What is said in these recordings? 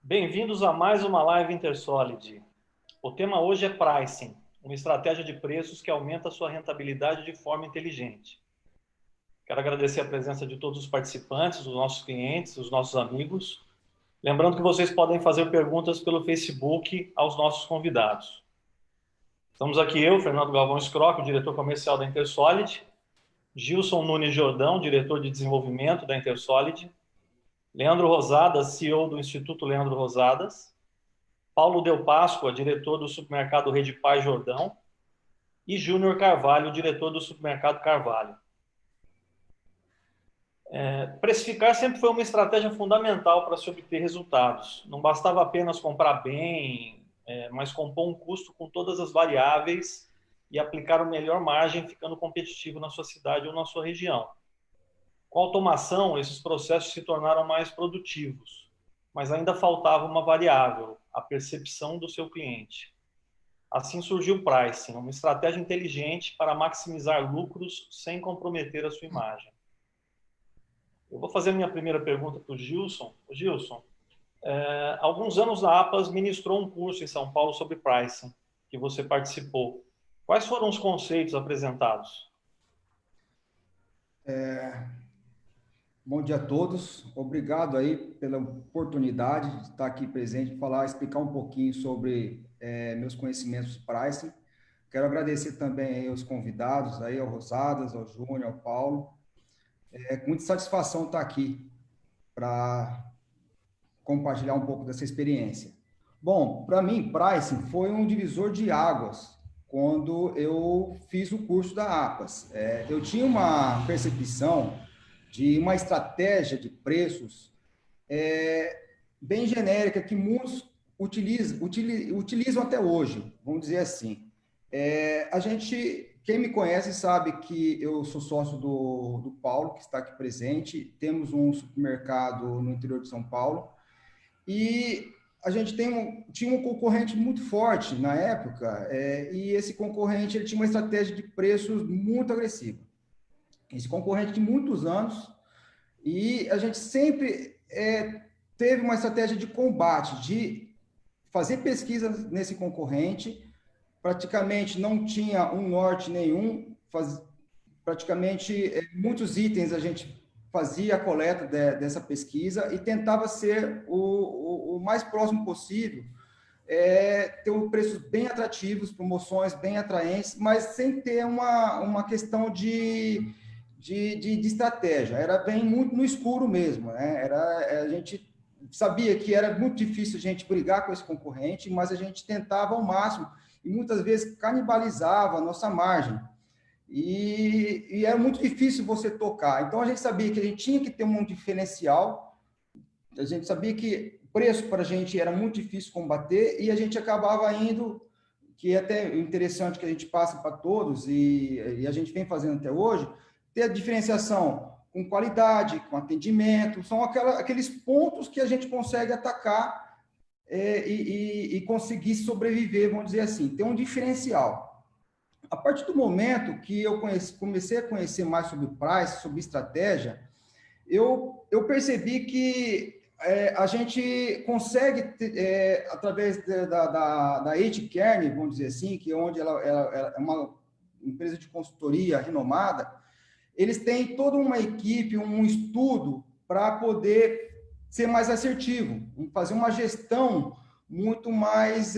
Bem-vindos a mais uma live Intersolid. O tema hoje é Pricing, uma estratégia de preços que aumenta a sua rentabilidade de forma inteligente. Quero agradecer a presença de todos os participantes, os nossos clientes, os nossos amigos. Lembrando que vocês podem fazer perguntas pelo Facebook aos nossos convidados. Estamos aqui eu, Fernando Galvão Scroc, o diretor comercial da Intersolid, Gilson Nunes Jordão, diretor de desenvolvimento da Intersolid, Leandro Rosadas, CEO do Instituto Leandro Rosadas, Paulo Del Páscoa, diretor do supermercado Rede Paz Jordão, e Júnior Carvalho, diretor do supermercado Carvalho. Precificar sempre foi uma estratégia fundamental para se obter resultados. Não bastava apenas comprar bem, mas compor um custo com todas as variáveis e aplicar o melhor margem, ficando competitivo na sua cidade ou na sua região. Com a automação, esses processos se tornaram mais produtivos, mas ainda faltava uma variável, a percepção do seu cliente. Assim surgiu o pricing, uma estratégia inteligente para maximizar lucros sem comprometer a sua imagem. Eu vou fazer a minha primeira pergunta para o Gilson. Gilson, há alguns anos a APAS ministrou um curso em São Paulo sobre pricing, que você participou. Quais foram os conceitos apresentados? Bom dia a todos. Obrigado aí pela oportunidade de estar aqui presente, falar, explicar um pouquinho sobre meus conhecimentos de pricing. Quero agradecer também aí aos convidados, aí ao Rosadas, ao Júnior, ao Paulo. Com muita satisfação estar aqui para compartilhar um pouco dessa experiência. Bom, para mim, pricing foi um divisor de águas quando eu fiz o curso da APAS. Eu tinha uma percepção de uma estratégia de preços bem genérica que muitos utilizam até hoje, vamos dizer assim. Quem me conhece sabe que eu sou sócio do Paulo, que está aqui presente. Temos um supermercado no interior de São Paulo e a gente tinha um concorrente muito forte na época, e esse concorrente ele tinha uma estratégia de preços muito agressiva. Esse concorrente de muitos anos, e a gente sempre teve uma estratégia de combate, de fazer pesquisa nesse concorrente, praticamente não tinha um norte nenhum, praticamente muitos itens a gente fazia a coleta dessa pesquisa e tentava ser o mais próximo possível, ter preços bem atrativos, promoções bem atraentes, mas sem ter uma questão de estratégia. Era bem muito no escuro mesmo, né? A gente sabia que era muito difícil a gente brigar com esse concorrente, mas a gente tentava ao máximo e muitas vezes canibalizava a nossa margem. E era muito difícil você tocar. Então, a gente sabia que a gente tinha que ter um diferencial, a gente sabia que o preço para a gente era muito difícil combater e a gente acabava indo, que é até interessante que a gente passa para todos e a gente vem fazendo até hoje, ter a diferenciação com qualidade, com atendimento, são aqueles pontos que a gente consegue atacar e conseguir sobreviver, vamos dizer assim, ter um diferencial. A partir do momento que eu comecei a conhecer mais sobre o price, sobre estratégia, eu percebi que a gente consegue, através da H. Kearney, vamos dizer assim, que é onde ela é uma empresa de consultoria renomada, eles têm toda uma equipe, um estudo para poder ser mais assertivo, fazer uma gestão muito mais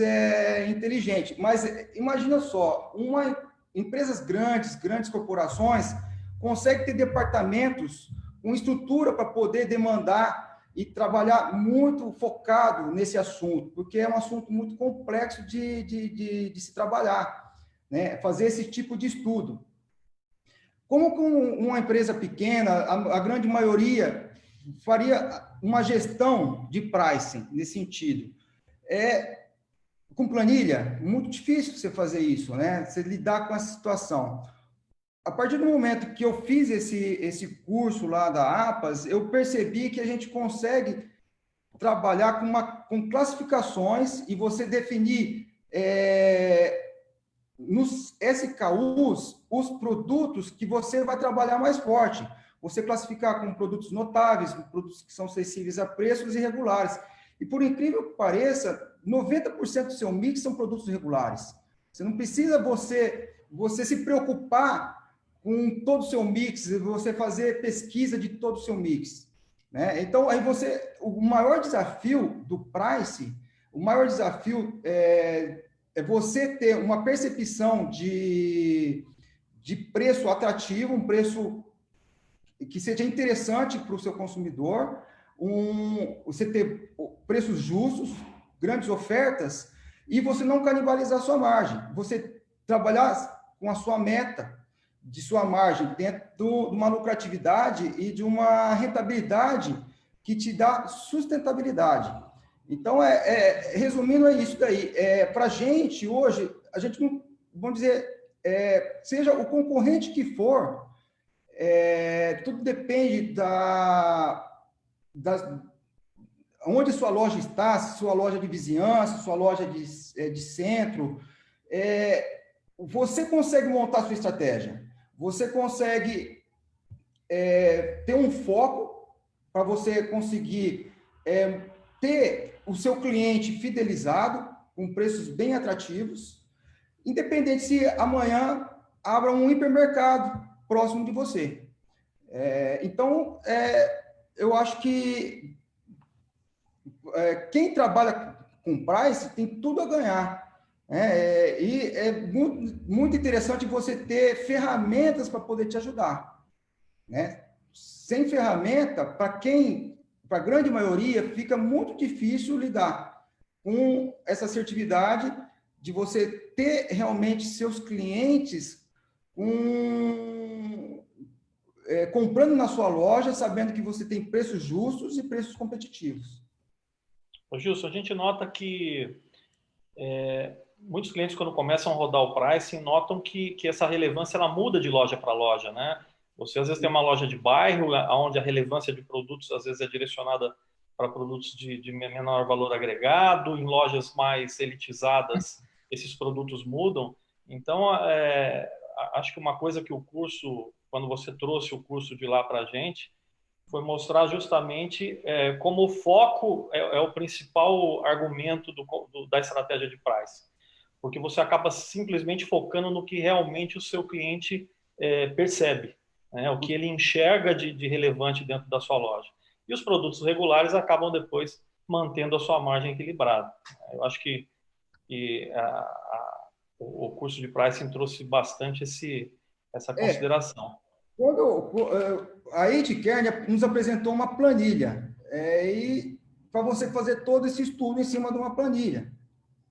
inteligente. Mas imagina só, empresas grandes corporações, conseguem ter departamentos com estrutura para poder demandar e trabalhar muito focado nesse assunto, porque é um assunto muito complexo de se trabalhar, né? Fazer esse tipo de estudo. Como com uma empresa pequena, a grande maioria faria uma gestão de pricing nesse sentido. com planilha, muito difícil você fazer isso, né? Você lidar com essa situação. A partir do momento que eu fiz esse curso lá da APAS, eu percebi que a gente consegue trabalhar com classificações e você definir nos SKUs os produtos que você vai trabalhar mais forte. Você classificar com produtos notáveis, com produtos que são acessíveis a preços irregulares. E por incrível que pareça, 90% do seu mix são produtos regulares. Você não precisa você se preocupar com todo o seu mix, você fazer pesquisa de todo o seu mix, né? Então, aí o maior desafio do price, o maior desafio é você ter uma percepção de preço atrativo, um preço que seja interessante para o seu consumidor, você ter preços justos, grandes ofertas, e você não canibalizar a sua margem. Você trabalhar com a sua meta de sua margem dentro de uma lucratividade e de uma rentabilidade que te dá sustentabilidade. Então, resumindo, é isso daí. Para a gente, hoje, a gente não, vamos dizer, seja o concorrente que for, tudo depende onde sua loja está, se sua loja de vizinhança, sua loja de centro. Você consegue montar sua estratégia. Você consegue ter um foco para você conseguir ter o seu cliente fidelizado, com preços bem atrativos, independente se amanhã abra um hipermercado próximo de você. Então, eu acho que quem trabalha com price tem tudo a ganhar. E é muito, muito interessante você ter ferramentas para poder te ajudar, né? Sem ferramenta, para a grande maioria, fica muito difícil lidar com essa assertividade de você ter realmente seus clientes comprando na sua loja, sabendo que você tem preços justos e preços competitivos. Ô, Gilson, a gente nota que muitos clientes, quando começam a rodar o pricing, notam que essa relevância ela muda de loja para loja, né? Você, às vezes, tem uma loja de bairro, onde a relevância de produtos, às vezes, é direcionada para produtos de menor valor agregado. Em lojas mais elitizadas, esses produtos mudam. Então, acho que uma coisa que o curso, quando você trouxe o curso de lá para a gente, foi mostrar justamente como o foco é o principal argumento da estratégia de price. Porque você acaba simplesmente focando no que realmente o seu cliente percebe, né? O que ele enxerga de relevante dentro da sua loja. E os produtos regulares acabam depois mantendo a sua margem equilibrada. Eu acho que o curso de pricing trouxe bastante essa consideração. A Edkern nos apresentou uma planilha, e para você fazer todo esse estudo em cima de uma planilha.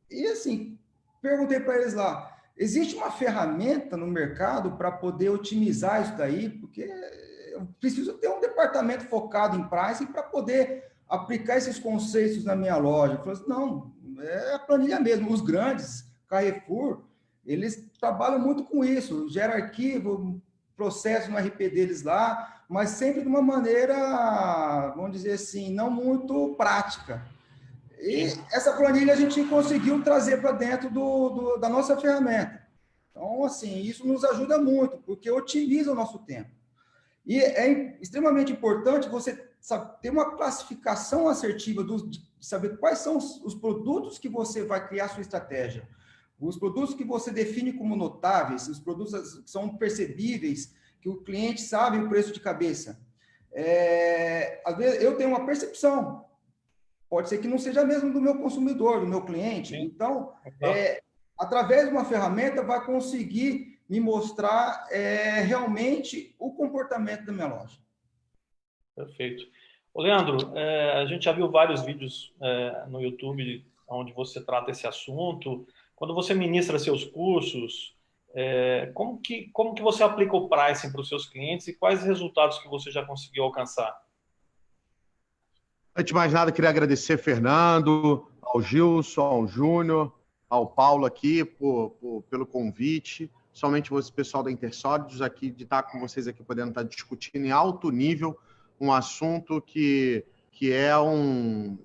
E assim, perguntei para eles lá, existe uma ferramenta no mercado para poder otimizar isso daí? Porque eu preciso ter um departamento focado em pricing para poder aplicar esses conceitos na minha loja. Eu falei assim, não, é a planilha mesmo. Os grandes, Carrefour, eles trabalham muito com isso, gera arquivo, processo no RP deles lá, mas sempre de uma maneira, vamos dizer assim, não muito prática. E essa planilha a gente conseguiu trazer para dentro da nossa ferramenta. Então, assim, isso nos ajuda muito, porque otimiza o nosso tempo. E é extremamente importante você ter uma classificação assertiva de saber quais são os produtos que você vai criar sua estratégia. Os produtos que você define como notáveis, os produtos que são percebíveis, que o cliente sabe o preço de cabeça. Às vezes eu tenho uma percepção, pode ser que não seja mesmo do meu consumidor, do meu cliente. Sim. Então, através de uma ferramenta, vai conseguir me mostrar realmente o comportamento da minha loja. Perfeito. Ô, Leandro, a gente já viu vários vídeos no YouTube onde você trata esse assunto. Quando você ministra seus cursos, como que você aplica o pricing para os seus clientes e quais resultados que você já conseguiu alcançar? Antes de mais nada, queria agradecer Fernando, ao Gilson, ao Júnior, ao Paulo aqui pelo convite, somente você, pessoal da Intersólidos, aqui, de estar com vocês aqui, podendo estar discutindo em alto nível um assunto que é um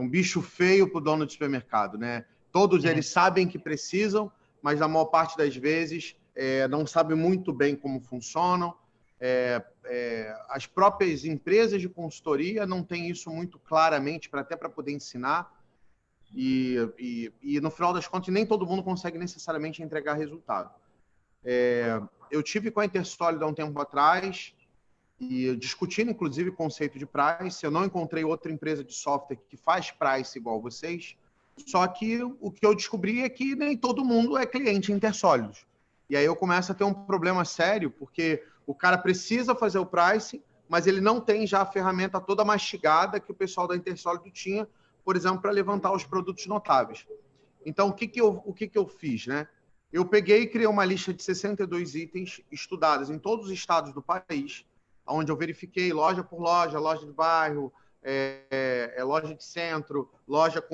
bicho feio para o dono de supermercado, né? Todos eles sabem que precisam, mas na maior parte das vezes não sabem muito bem como funcionam. As próprias empresas de consultoria não têm isso muito claramente até para poder ensinar. E no final das contas, nem todo mundo consegue necessariamente entregar resultado. Eu tive com a Intersólida há um tempo atrás, e discutindo, inclusive, o conceito de price. Eu não encontrei outra empresa de software que faz price igual vocês, só que o que eu descobri é que nem todo mundo é cliente Intersólidos. E aí eu começo a ter um problema sério, porque o cara precisa fazer o price, mas ele não tem já a ferramenta toda mastigada que o pessoal da Intersólido tinha, por exemplo, para levantar os produtos notáveis. Então, o que eu fiz, né? Eu peguei e criei uma lista de 62 itens estudados em todos os estados do país, onde eu verifiquei loja por loja, loja de bairro, loja de centro, loja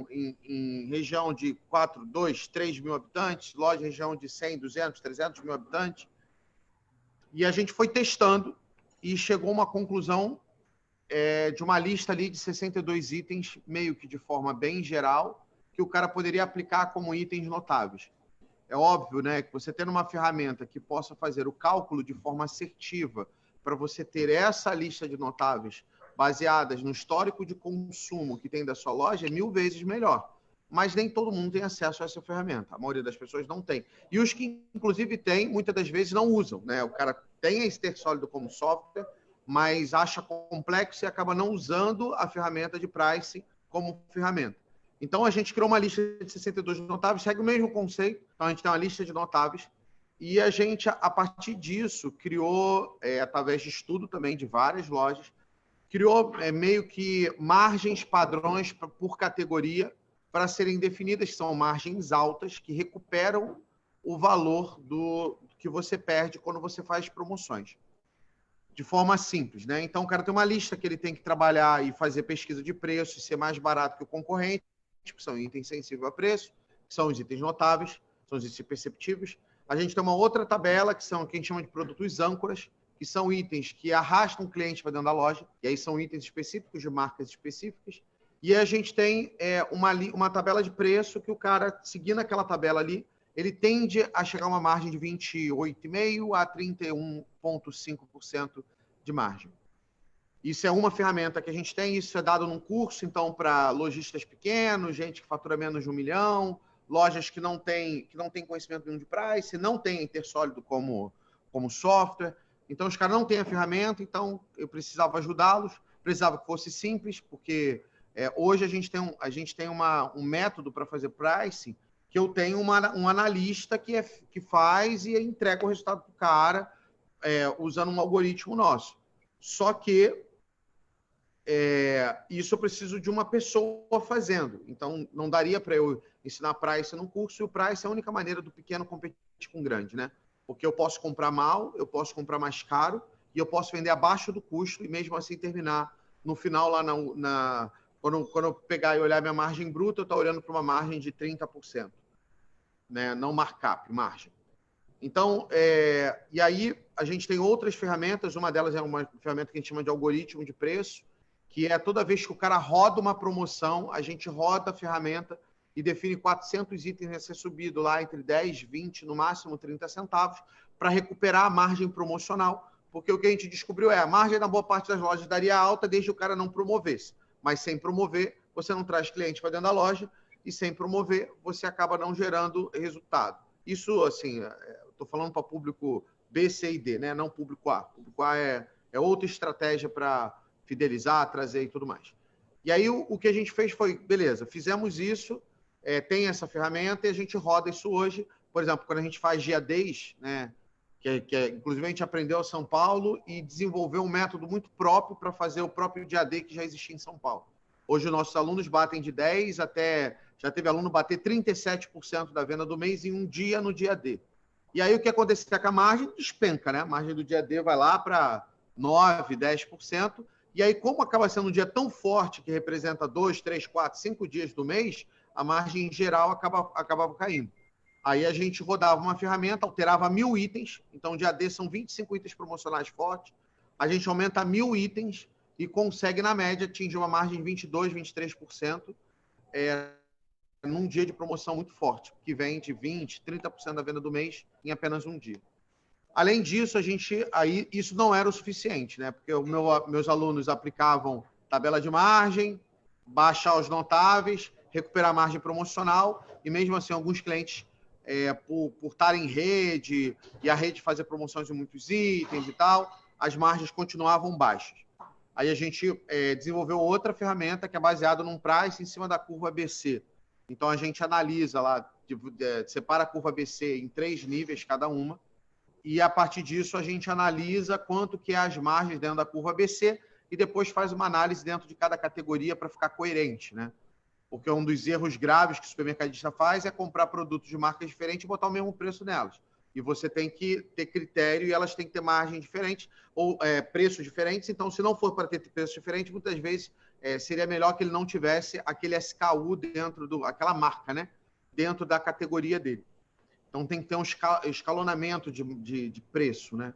em região de 4, 2, 3 mil habitantes, loja em região de 100, 200, 300 mil habitantes. E a gente foi testando e chegou a uma conclusão de uma lista ali de 62 itens, meio que de forma bem geral, que o cara poderia aplicar como itens notáveis. É óbvio, né, que você tendo uma ferramenta que possa fazer o cálculo de forma assertiva para você ter essa lista de notáveis baseadas no histórico de consumo que tem da sua loja, é 1000 vezes melhor. Mas nem todo mundo tem acesso a essa ferramenta. A maioria das pessoas não tem. E os que, inclusive, têm, muitas das vezes não usam, né? O cara tem a Intersólido como software, mas acha complexo e acaba não usando a ferramenta de pricing como ferramenta. Então, a gente criou uma lista de 62 notáveis, segue o mesmo conceito. Então, a gente tem uma lista de notáveis e a gente, a partir disso, criou, através de estudo também de várias lojas, criou meio que margens padrões por categoria para serem definidas, que são margens altas, que recuperam o valor do que você perde quando você faz promoções. De forma simples, né? Então, o cara tem uma lista que ele tem que trabalhar e fazer pesquisa de preço e ser mais barato que o concorrente, que são itens sensíveis a preço, que são os itens notáveis, são os itens perceptíveis. A gente tem uma outra tabela, que são o que a gente chama de produtos âncoras, que são itens que arrastam o cliente para dentro da loja, e aí são itens específicos de marcas específicas. E a gente tem uma tabela de preço que o cara, seguindo aquela tabela ali, ele tende a chegar a uma margem de 28,5% a 31,5% de margem. Isso é uma ferramenta que a gente tem, isso é dado num curso, então, para lojistas pequenos, gente que fatura menos de 1 milhão, lojas que não tem conhecimento nenhum de price, não tem Intersólido como software. Então, os caras não têm a ferramenta, então eu precisava ajudá-los, precisava que fosse simples, porque hoje a gente tem um método para fazer pricing, que eu tenho um analista que faz e entrega o resultado para o cara usando um algoritmo nosso. Só que isso eu preciso de uma pessoa fazendo. Então, não daria para eu ensinar price num curso, e o price é a única maneira do pequeno competir com o grande, né? Porque eu posso comprar mal, eu posso comprar mais caro, e eu posso vender abaixo do custo, e mesmo assim terminar no final lá quando eu pegar e olhar minha margem bruta, eu estou olhando para uma margem de 30%, né? Não markup, margem. Então, e aí a gente tem outras ferramentas, uma delas é uma ferramenta que a gente chama de algoritmo de preço, que é toda vez que o cara roda uma promoção, a gente roda a ferramenta e define 400 itens a ser subido lá entre 10, 20, no máximo 30 centavos, para recuperar a margem promocional, porque o que a gente descobriu a margem na boa parte das lojas daria alta desde o cara não promovesse, mas sem promover, você não traz cliente para dentro da loja, e sem promover, você acaba não gerando resultado. Isso, assim, estou falando para público B, C e D, né? Não público A. Público A é outra estratégia para fidelizar, trazer e tudo mais. E aí o que a gente fez foi, beleza, fizemos isso, tem essa ferramenta e a gente roda isso hoje. Por exemplo, quando a gente faz GADs, né? Inclusive a gente aprendeu em São Paulo e desenvolveu um método muito próprio para fazer o próprio GAD que já existia em São Paulo. Hoje os nossos alunos batem de 10 até... Já teve aluno bater 37% da venda do mês em um dia no dia D. E aí o que acontece é que a margem despenca, né? A margem do dia D vai lá para 9%, 10%. E aí, como acaba sendo um dia tão forte que representa 2, 3, 4, 5 dias do mês, a margem em geral acabava caindo. Aí a gente rodava uma ferramenta, alterava 1.000 itens, então dia D são 25 itens promocionais fortes, a gente aumenta 1.000 itens e consegue, na média, atingir uma margem de 22%, 23%, num dia de promoção muito forte, que vende 20%, 30% da venda do mês em apenas um dia. Além disso, isso não era o suficiente, né? Porque meus alunos aplicavam tabela de margem, baixar os notáveis, recuperar a margem promocional, e mesmo assim, alguns clientes, por estar em rede, e a rede fazer promoções de muitos itens e tal, as margens continuavam baixas. Aí a gente desenvolveu outra ferramenta que é baseada num price em cima da curva ABC. Então, a gente analisa lá, separa a curva ABC em 3 níveis cada uma, e a partir disso a gente analisa quanto que é as margens dentro da curva ABC e depois faz uma análise dentro de cada categoria para ficar coerente, né? Porque um dos erros graves que o supermercadista faz é comprar produtos de marcas diferentes e botar o mesmo preço nelas. E você tem que ter critério e elas têm que ter margem diferente ou preços diferentes. Então, se não for para ter preço diferente, muitas vezes seria melhor que ele não tivesse aquele SKU dentro aquela marca, né? Dentro da categoria dele. Então, tem que ter um escalonamento de preço, né?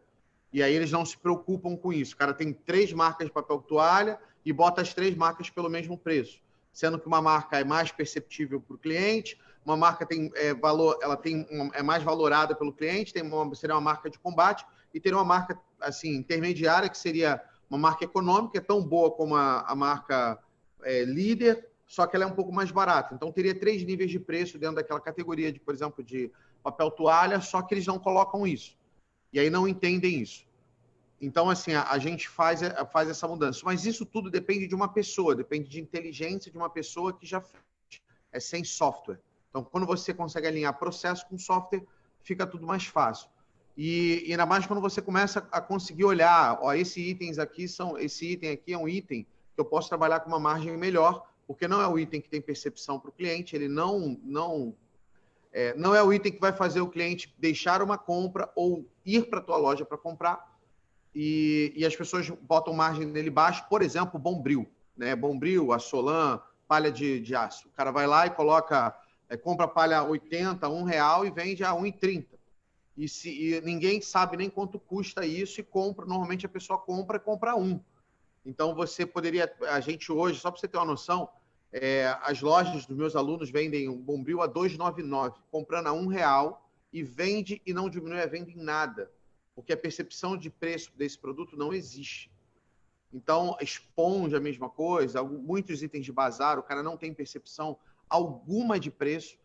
E aí eles não se preocupam com isso. O cara tem 3 marcas de papel toalha e bota as 3 marcas pelo mesmo preço, sendo que uma marca é mais perceptível para o cliente, uma marca tem valor, é mais valorada pelo cliente, seria uma marca de combate, e teria uma marca assim intermediária, que seria uma marca econômica, tão boa como a marca líder, só que ela é um pouco mais barata. Então, teria 3 níveis de preço dentro daquela categoria, por exemplo, de papel toalha, só que eles não colocam isso. E aí não entendem isso. Então, assim, a gente faz essa mudança. Mas isso tudo depende de uma pessoa, depende de inteligência de uma pessoa que já fez. É sem software. Então, quando você consegue alinhar processo com software, fica tudo mais fácil. E ainda mais quando você começa a conseguir olhar, esse item aqui é um item que eu posso trabalhar com uma margem melhor, porque não é o item que tem percepção para o cliente, ele não é o item que vai fazer o cliente deixar uma compra ou ir para a tua loja para comprar, e as pessoas botam margem nele baixo, por exemplo, Bombril, né? Bombril, Assolan, palha de aço. O cara vai lá e compra palha 80, R$1 e vende a 1,30. E ninguém sabe nem quanto custa isso e compra. Normalmente a pessoa compra 1. Então a gente hoje, só para você ter uma noção, as lojas dos meus alunos vendem um Bombril a R$2,99, comprando a R$1 e vende e não diminui a venda em nada, porque a percepção de preço desse produto não existe. Então, esponja a mesma coisa, muitos itens de bazar, o cara não tem percepção alguma de preço.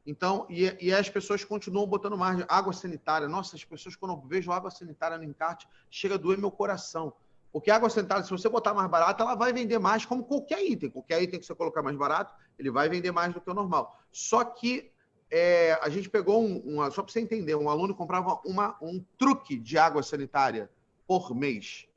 Então, e as pessoas continuam botando margem. Água sanitária, nossa, as pessoas, quando eu vejo água sanitária no encarte, chega a doer meu coração. Porque a água sanitária, se você botar mais barata, ela vai vender mais, como qualquer item. Qualquer item que você colocar mais barato, ele vai vender mais do que o normal. Só que a gente pegou só para você entender, um aluno comprava um truque de água sanitária por mês.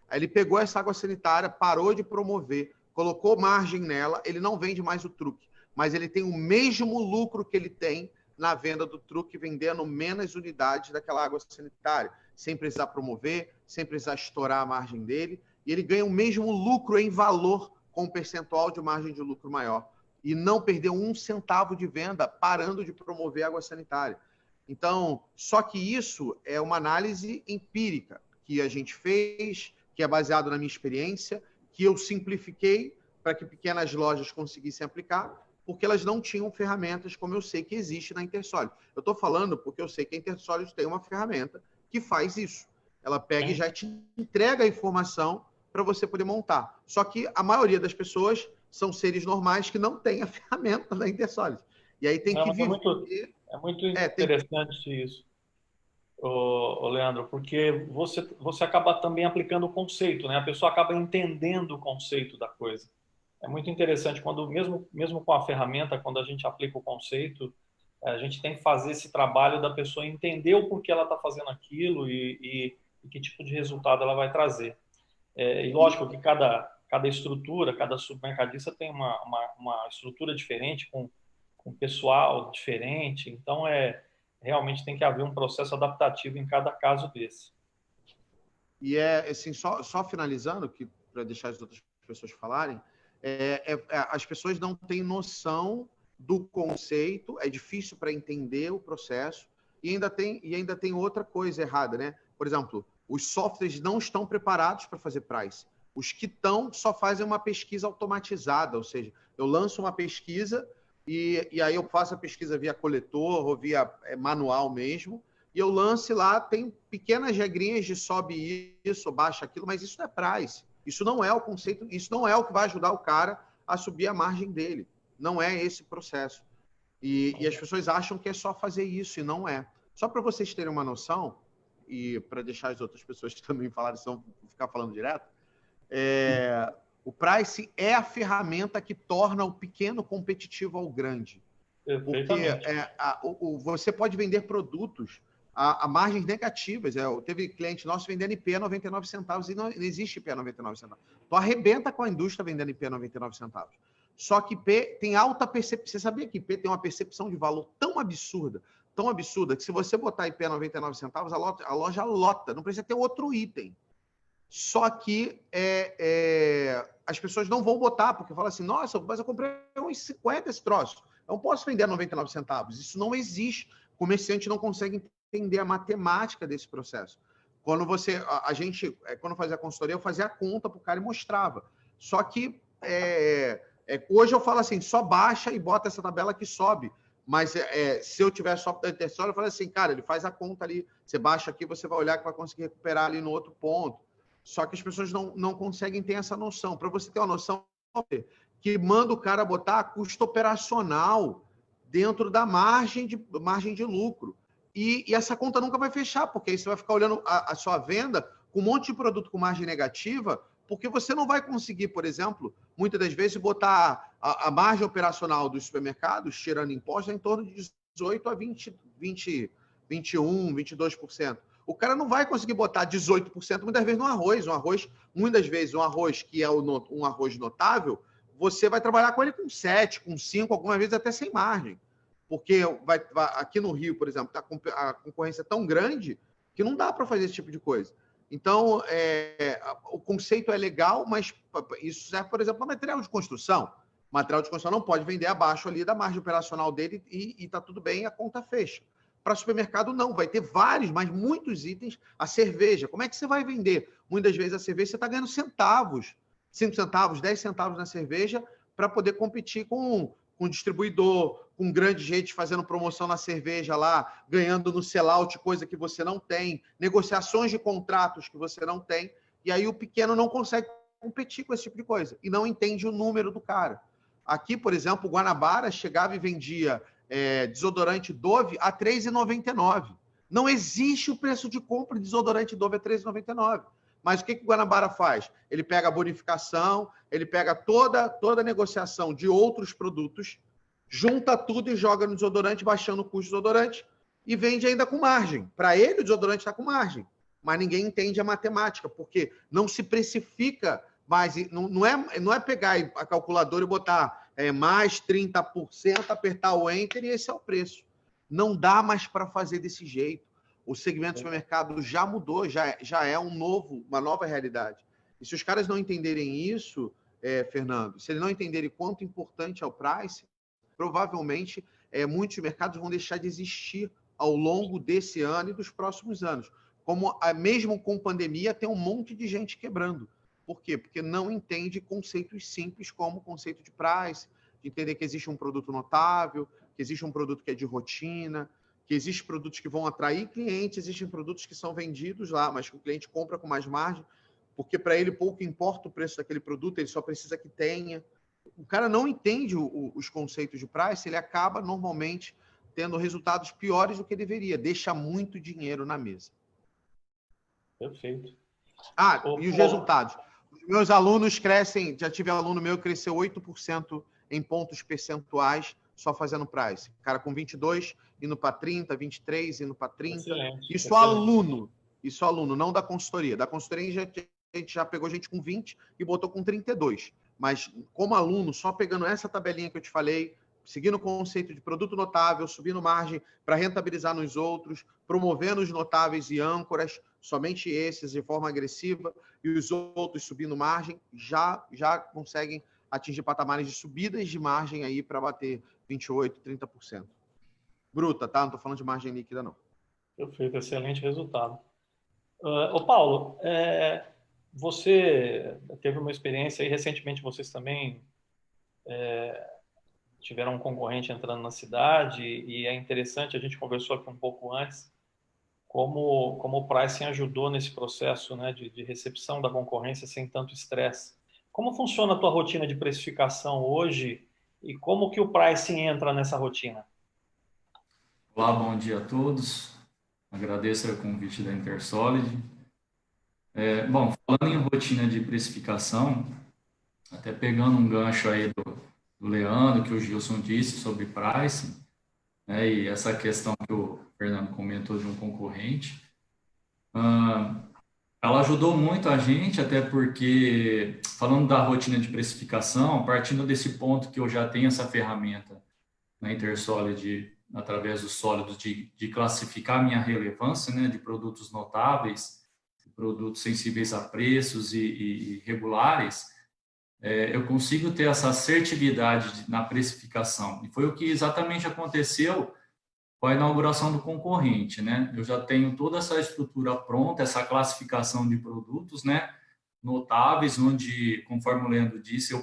Aí ele pegou essa água sanitária, parou de promover, colocou margem nela, ele não vende mais o truque, mas ele tem o mesmo lucro que ele tem na venda do truque, vendendo menos unidades daquela água sanitária, sem precisar promover, sem precisar estourar a margem dele, e ele ganha o mesmo lucro em valor com um percentual de margem de lucro maior. E não perdeu 1 centavo de venda parando de promover água sanitária. Então, só que isso é uma análise empírica que a gente fez, que é baseado na minha experiência, que eu simplifiquei para que pequenas lojas conseguissem aplicar, porque elas não tinham ferramentas como eu sei que existe na Intersólidos. Eu estou falando porque eu sei que a Intersólidos tem uma ferramenta que faz isso. Ela pega e já te entrega a informação para você poder montar. Só que a maioria das pessoas são seres normais que não têm a ferramenta da Intersólidos. E aí tem que viver... É muito interessante isso, Leandro, porque você acaba também aplicando o conceito, né? A pessoa acaba entendendo o conceito da coisa. É muito interessante quando, mesmo com a ferramenta, quando a gente aplica o conceito, a gente tem que fazer esse trabalho da pessoa entender o porquê ela está fazendo aquilo e que tipo de resultado ela vai trazer. E lógico que cada estrutura, cada supermercadista tem uma estrutura diferente, com pessoal diferente, então realmente tem que haver um processo adaptativo em cada caso desse. E assim, só finalizando, para deixar as outras pessoas falarem, as pessoas não têm noção do conceito, é difícil para entender o processo, e ainda tem outra coisa errada, né? Por exemplo, os softwares não estão preparados para fazer price. Os que estão só fazem uma pesquisa automatizada, ou seja, eu lanço uma pesquisa e aí eu faço a pesquisa via coletor ou via manual mesmo, e eu lance lá, tem pequenas regrinhas de sobe isso, baixa aquilo, mas isso não é price. Isso não é o conceito, isso não é o que vai ajudar o cara a subir a margem dele. Não é esse processo. E as pessoas acham que é só fazer isso, e não é. Só para vocês terem uma noção, e para deixar as outras pessoas também falarem, senão vou ficar falando direto, o price é a ferramenta que torna o pequeno competitivo ao grande. Porque você pode vender produtos a margens negativas. Teve cliente nosso vendendo IP a 99 centavos e não existe IP a 99 centavos. Então, arrebenta com a indústria vendendo IP a 99 centavos. Só que IP tem alta percepção. Você sabia que IP tem uma percepção de valor tão absurda, que se você botar IP a 99 centavos, a loja lota, não precisa ter outro item. Só que as pessoas não vão botar, porque falam assim, nossa, mas eu comprei uns 50 esse troço. Eu não posso vender a 99 centavos. Isso não existe. O comerciante não consegue entender a matemática desse processo. Quando quando fazia a consultoria, eu fazia a conta para o cara e mostrava. Só que hoje eu falo assim, só baixa e bota essa tabela que sobe. Mas se eu tiver software da Intersul, eu falo assim, cara, ele faz a conta ali, você baixa aqui, você vai olhar que vai conseguir recuperar ali no outro ponto. Só que as pessoas não conseguem ter essa noção. Para você ter uma noção, que manda o cara botar custo operacional dentro da margem de lucro. E essa conta nunca vai fechar, porque aí você vai ficar olhando a sua venda com um monte de produto com margem negativa, porque você não vai conseguir, por exemplo, muitas das vezes, botar a margem operacional dos supermercados, tirando impostos, em torno de 18% a 21%, 22%. O cara não vai conseguir botar 18% muitas vezes no arroz. Muitas vezes, um arroz que é um arroz notável, você vai trabalhar com ele com 7, com 5, algumas vezes até sem margem. Porque aqui no Rio, por exemplo, a concorrência é tão grande que não dá para fazer esse tipo de coisa. Então, o conceito é legal, mas isso serve, por exemplo, para material de construção. O material de construção não pode vender abaixo ali da margem operacional dele e está tudo bem, a conta fecha. Para supermercado, não. Vai ter vários, mas muitos itens. A cerveja, como é que você vai vender? Muitas vezes a cerveja você está ganhando centavos. 5 centavos, 10 centavos na cerveja para poder competir com distribuidor, com grande gente fazendo promoção na cerveja lá, ganhando no sellout, coisa que você não tem, negociações de contratos que você não tem, e aí o pequeno não consegue competir com esse tipo de coisa, e não entende o número do cara. Aqui, por exemplo, o Guanabara chegava e vendia desodorante Dove a R$ 3,99. Não existe o preço de compra de desodorante Dove a R$ 3,99. Mas o que o Guanabara faz? Ele pega a bonificação, ele pega toda a negociação de outros produtos, junta tudo e joga no desodorante, baixando o custo do desodorante, e vende ainda com margem. Para ele, o desodorante está com margem. Mas ninguém entende a matemática, porque não se precifica mais. Não é pegar a calculadora e botar mais 30%, apertar o Enter e esse é o preço. Não dá mais para fazer desse jeito. O segmento do supermercado já mudou, já é uma nova realidade. E se os caras não entenderem isso, Fernando, se eles não entenderem quanto importante é o price, provavelmente muitos mercados vão deixar de existir ao longo desse ano e dos próximos anos. Mesmo com pandemia, tem um monte de gente quebrando. Por quê? Porque não entende conceitos simples como o conceito de price, de entender que existe um produto notável, que existe um produto que é de rotina, que existem produtos que vão atrair clientes, existem produtos que são vendidos lá, mas que o cliente compra com mais margem, porque para ele pouco importa o preço daquele produto, ele só precisa que tenha. O cara não entende os conceitos de price, ele acaba normalmente tendo resultados piores do que deveria, deixa muito dinheiro na mesa. Perfeito. E os resultados. Os meus alunos crescem, já tive aluno meu que cresceu 8% em pontos percentuais só fazendo price. Cara com 22, indo para 30, 23, indo para 30. Excelente, Isso excelente. aluno, não da consultoria. Da consultoria a gente já pegou gente com 20 e botou com 32. Mas como aluno, só pegando essa tabelinha que eu te falei, seguindo o conceito de produto notável, subindo margem para rentabilizar nos outros, promovendo os notáveis e âncoras, somente esses de forma agressiva, e os outros subindo margem, já conseguem atingir patamares de subidas de margem aí para bater 28%, 30%. Bruta, tá? Não estou falando de margem líquida, não. Perfeito, excelente resultado. Ô Paulo, você teve uma experiência aí, recentemente vocês também tiveram um concorrente entrando na cidade e é interessante, a gente conversou aqui um pouco antes, como o pricing ajudou nesse processo, né, de recepção da concorrência sem tanto estresse. Como funciona a tua rotina de precificação hoje e como que o pricing entra nessa rotina? Olá, bom dia a todos. Agradeço o convite da Intersolid. Bom, falando em rotina de precificação, até pegando um gancho aí do Leandro, que o Gilson disse sobre pricing, né, e essa questão que o Fernando comentou de um concorrente, ela ajudou muito a gente, até porque, falando da rotina de precificação, partindo desse ponto que eu já tenho essa ferramenta na Intersolid, através dos sólidos, de classificar minha relevância, né, de produtos notáveis, produtos sensíveis a preços e regulares, eu consigo ter essa assertividade na precificação. E foi o que exatamente aconteceu com a inauguração do concorrente, né? Eu já tenho toda essa estrutura pronta, essa classificação de produtos, né, notáveis, onde, conforme o Leandro disse,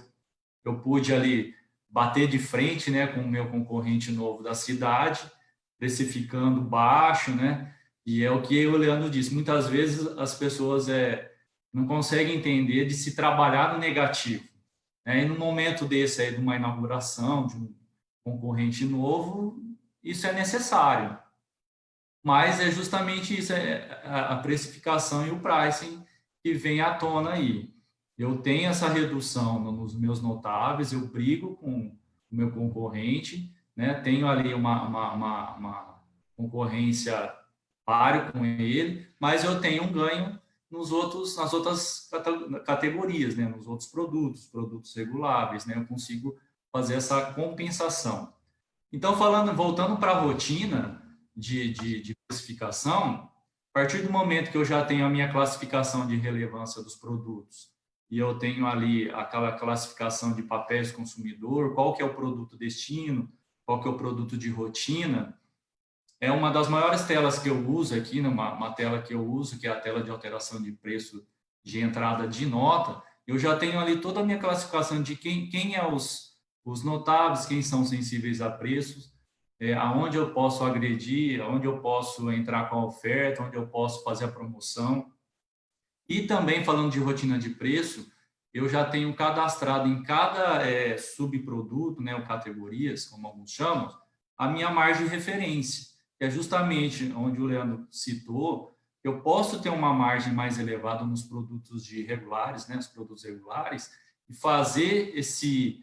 eu pude ali bater de frente, né, com o meu concorrente novo da cidade, precificando baixo, né? E é o que o Leandro disse, muitas vezes as pessoas não conseguem entender de se trabalhar no negativo, né? E no momento desse aí, de uma inauguração, de um concorrente novo, isso é necessário. Mas é justamente isso, a precificação e o pricing que vem à tona aí. Eu tenho essa redução nos meus notáveis, eu brigo com o meu concorrente, né? Tenho ali uma concorrência páreo com ele, mas eu tenho um ganho nas outras categorias, né? Nos outros produtos reguláveis, né? Eu consigo fazer essa compensação. Então, voltando para a rotina de classificação, a partir do momento que eu já tenho a minha classificação de relevância dos produtos e eu tenho ali aquela classificação de papéis consumidor, qual que é o produto destino, qual que é o produto de rotina, é uma das maiores telas que eu uso aqui, uma tela que eu uso, que é a tela de alteração de preço de entrada de nota. Eu já tenho ali toda a minha classificação de quem é os notáveis, quem são sensíveis a preços, aonde eu posso agredir, aonde eu posso entrar com a oferta, onde eu posso fazer a promoção. E também, falando de rotina de preço, eu já tenho cadastrado em cada subproduto, né, ou categorias, como alguns chamam, a minha margem de referência, que é justamente onde o Leandro citou, eu posso ter uma margem mais elevada nos produtos regulares, né, os produtos regulares, e fazer esse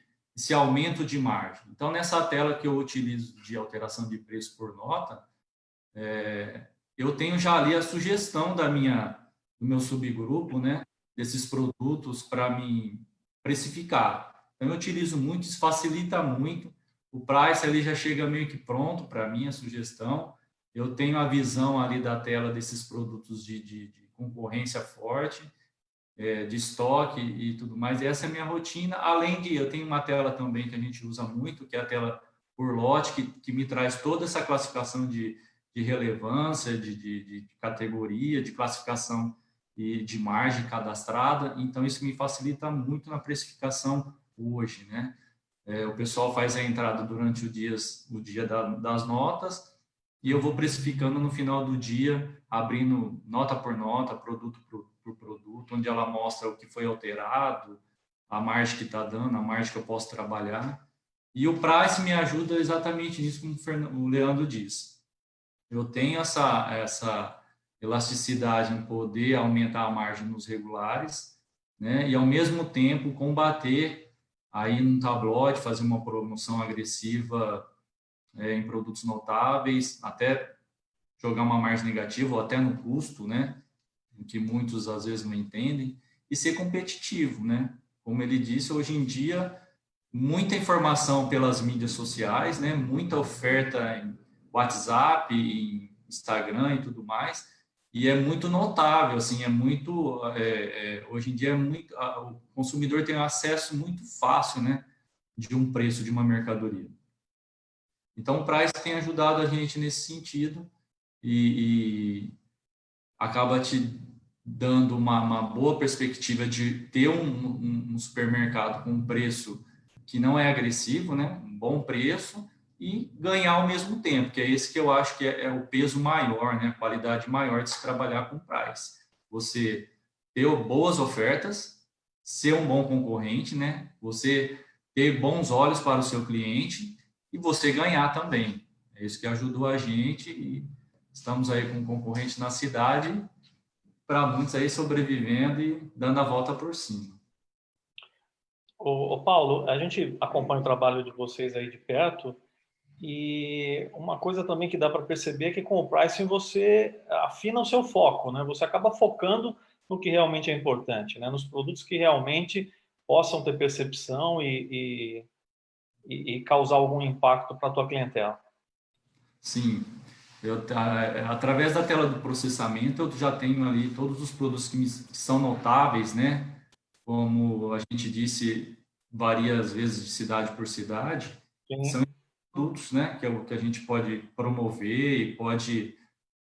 aumento de margem. Então, nessa tela que eu utilizo de alteração de preço por nota, eu tenho já ali a sugestão do meu subgrupo, né, desses produtos para me precificar. Então, eu utilizo muito, isso facilita muito. O price ali já chega meio que pronto para mim, a sugestão. Eu tenho a visão ali da tela desses produtos de concorrência forte, de estoque e tudo mais. E essa é a minha rotina. Além eu tenho uma tela também que a gente usa muito, que é a tela por lote, que me traz toda essa classificação de relevância, de categoria, de classificação e de margem cadastrada. Então, isso me facilita muito na precificação hoje, né? O pessoal faz a entrada durante o dia das notas e eu vou precificando no final do dia, abrindo nota por nota, produto por produto, onde ela mostra o que foi alterado, a margem que está dando, a margem que eu posso trabalhar. E o price me ajuda exatamente nisso, como o Leandro disse. Eu tenho essa elasticidade em poder aumentar a margem nos regulares, né? E, ao mesmo tempo, combater aí no tabloide, fazer uma promoção agressiva em produtos notáveis, até jogar uma margem negativa ou até no custo, né? Que muitos às vezes não entendem, e ser competitivo, né? Como ele disse, hoje em dia, muita informação pelas mídias sociais, né? Muita oferta em WhatsApp, em Instagram e tudo mais, e é muito notável, assim, hoje em dia o consumidor tem acesso muito fácil, né? De um preço de uma mercadoria. Então, o Price tem ajudado a gente nesse sentido e acaba te dando uma boa perspectiva de ter um supermercado com um preço que não é agressivo, né? Um bom preço e ganhar ao mesmo tempo, que é esse que eu acho que é o peso maior, né? A qualidade maior de se trabalhar com Price. Você ter boas ofertas, ser um bom concorrente, né? Você ter bons olhos para o seu cliente e você ganhar também. É isso que ajudou a gente e estamos aí com um concorrente na cidade, para muitos aí sobrevivendo e dando a volta por cima. Ô, Paulo, a gente acompanha o trabalho de vocês aí de perto e uma coisa também que dá para perceber é que com o pricing você afina o seu foco, né? Você acaba focando no que realmente é importante, né? Nos produtos que realmente possam ter percepção e causar algum impacto para a tua clientela. Sim, através da tela do processamento eu já tenho ali todos os produtos que são notáveis, né? Como a gente disse, varia às vezes de cidade por cidade, Sim, são produtos, né, que é o que a gente pode promover e pode,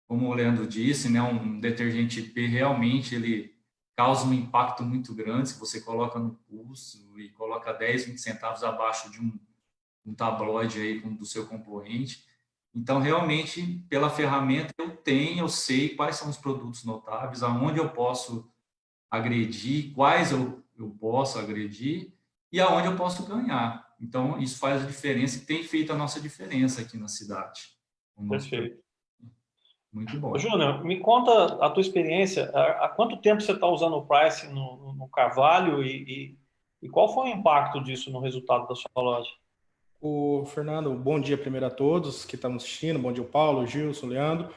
como o Leandro disse, né, um detergente IP realmente ele causa um impacto muito grande se você coloca no pulso e coloca 10, 20 centavos abaixo de um tabloide aí do seu concorrente. Então, realmente, pela ferramenta eu sei quais são os produtos notáveis, aonde eu posso agredir, quais eu posso agredir e aonde eu posso ganhar. Então, isso faz a diferença e tem feito a nossa diferença aqui na cidade. O nosso perfeito. muito Ô, bom. Júnior, me conta a tua experiência. Há quanto tempo você está usando o pricing no Carvalho e qual foi o impacto disso no resultado da sua loja? O Fernando, bom dia primeiro a todos que estão assistindo, bom dia o Paulo, o Gilson, o Leandro.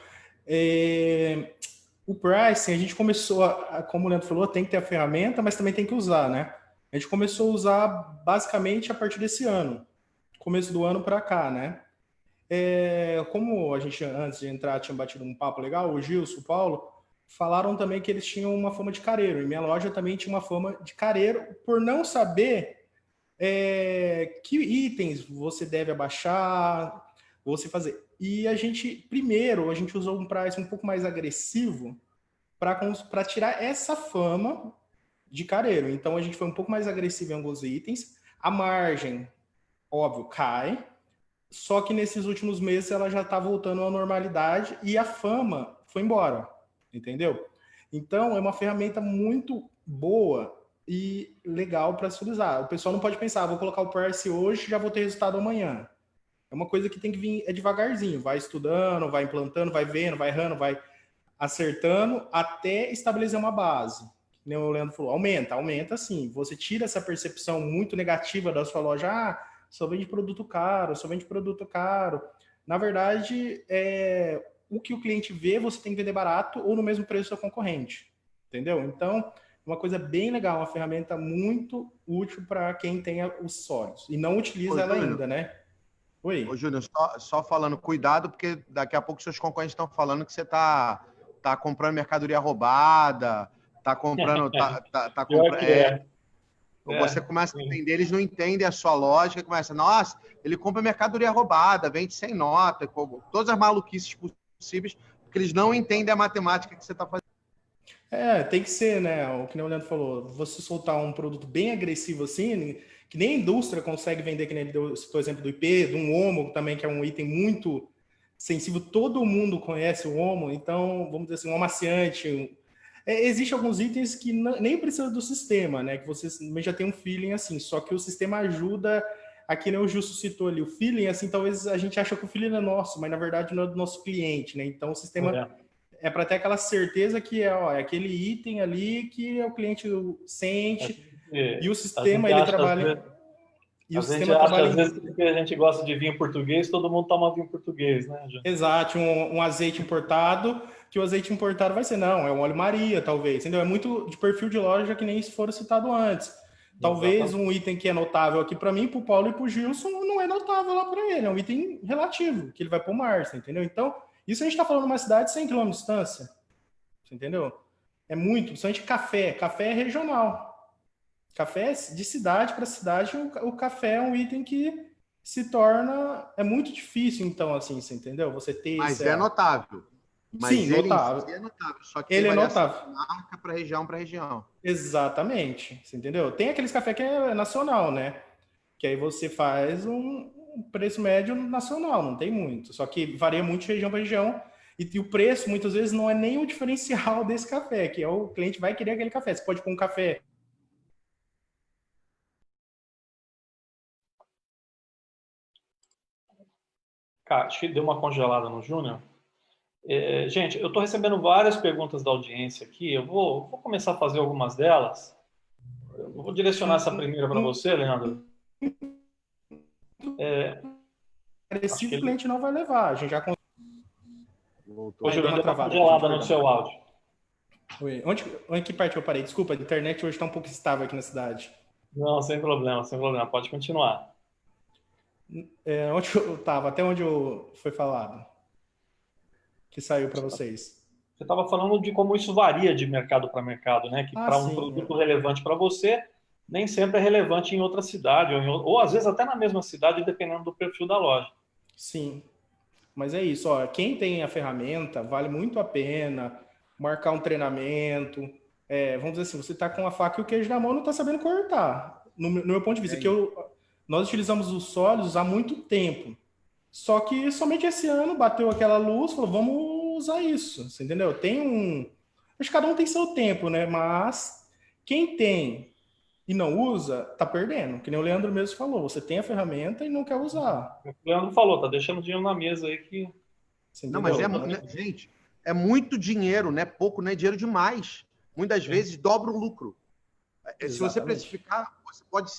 O pricing, a gente começou, como o Leandro falou, tem que ter a ferramenta, mas também tem que usar, né? A gente começou a usar basicamente a partir desse ano, começo do ano para cá, né? Como a gente, antes de entrar, tinha batido um papo legal, o Gilson, o Paulo, falaram também que eles tinham uma fama de careiro, e minha loja também tinha uma fama de careiro, por não saber que itens você deve abaixar, você fazer. E primeiro, a gente usou um price um pouco mais agressivo para tirar essa fama de careiro. Então, a gente foi um pouco mais agressivo em alguns itens. A margem, óbvio, cai. Só que nesses últimos meses ela já está voltando à normalidade e a fama foi embora, entendeu? Então, é uma ferramenta muito boa e legal para se utilizar. O pessoal não pode pensar, vou colocar o price hoje, já vou ter resultado amanhã. É uma coisa que tem que vir devagarzinho, vai estudando, vai implantando, vai vendo, vai errando, vai acertando até estabelecer uma base. Como o Leandro falou, aumenta sim. Você tira essa percepção muito negativa da sua loja, só vende produto caro, só vende produto caro. Na verdade, o que o cliente vê, você tem que vender barato ou no mesmo preço do seu concorrente. Entendeu? Então, uma coisa bem legal, uma ferramenta muito útil para quem tenha os sólidos. E não utiliza ela ainda, né? Oi. Ô, Júnior, só falando, cuidado, porque daqui a pouco seus concorrentes estão falando que você tá comprando mercadoria roubada, tá comprando. Pior que é. Você começa a entender, eles não entendem a sua lógica, começa, nossa, ele compra mercadoria roubada, vende sem nota, todas as maluquices possíveis, porque eles não entendem a matemática que você está fazendo. Tem que ser, né? O que o Leandro falou, você soltar um produto bem agressivo assim, que nem a indústria consegue vender, que nem ele deu o exemplo do IP, de um Omo também, que é um item muito sensível, todo mundo conhece o Omo, então, vamos dizer assim, um amaciante. Existem alguns itens que nem precisa do sistema, né? Que você já tem um feeling assim, só que o sistema ajuda, aqui nem o Justo citou ali, o feeling, assim, talvez a gente acha que o feeling é nosso, mas na verdade não é do nosso cliente, né? Então o sistema é para ter aquela certeza que é aquele item ali que o cliente sente e o sistema ele trabalha. E o sistema trabalha. Às vezes que a gente gosta de vinho português, todo mundo toma vinho português, né, Júnior? Exato, um azeite importado, que o azeite importado vai ser, não, é um óleo Maria, talvez, entendeu? É muito de perfil de loja que nem foram citado antes. Talvez um item que é notável aqui para mim, para o Paulo e para o Gilson, não é notável lá para ele, é um item relativo, que ele vai para o Márcio, entendeu? Então, isso a gente está falando de uma cidade de 100 km de distância, entendeu? É muito, principalmente café é regional. Café de cidade para cidade, o café é um item que é muito difícil, então, assim, você entendeu? Você ter Mas esse... é notável. Mas Sim, ele notável. em si é notável. Só que Ele tem é variação notável. de marca para região. Exatamente, você entendeu? Tem aqueles cafés que é nacional, né? Que aí você faz um preço médio nacional, não tem muito. Só que varia muito de região para região. E o preço, muitas vezes, não é nem o diferencial desse café, que é o cliente vai querer aquele café. Você pode pôr um café. Cara, acho que deu uma congelada no Júnior. Gente, eu estou recebendo várias perguntas da audiência aqui. Eu vou começar a fazer algumas delas. Eu vou direcionar essa primeira para você, Leandro. Acho que Agressivo, o cliente não vai levar. A gente já Voltou. Ô, deu Júnior, uma deu uma travada aqui, gente, congelada no perdão. seu áudio. Oi. Onde que parte eu parei? Desculpa, a internet hoje está um pouco instável aqui na cidade. Não, sem problema, sem problema. Pode continuar. Onde eu estava? Até onde foi falado? Que saiu para vocês? Você estava falando de como isso varia de mercado para mercado, né? Que Ah, para um sim. produto relevante para você, nem sempre é relevante em outra cidade, ou às vezes até na mesma cidade, dependendo do perfil da loja. Sim. Mas é isso, ó, quem tem a ferramenta, vale muito a pena marcar um treinamento. Vamos dizer assim, você está com a faca e o queijo na mão e não está sabendo cortar. No meu ponto de vista, nós utilizamos os sólidos há muito tempo. Só que somente esse ano bateu aquela luz, falou, vamos usar isso, você entendeu? Acho que cada um tem seu tempo, né? Mas quem tem e não usa, tá perdendo. Que nem o Leandro mesmo falou, você tem a ferramenta e não quer usar. O Leandro falou, tá deixando dinheiro na mesa aí que... Você Não, entendeu? mas gente, é muito dinheiro, não é pouco, não é dinheiro demais. Muitas vezes dobra o lucro. Se você precificar, você pode.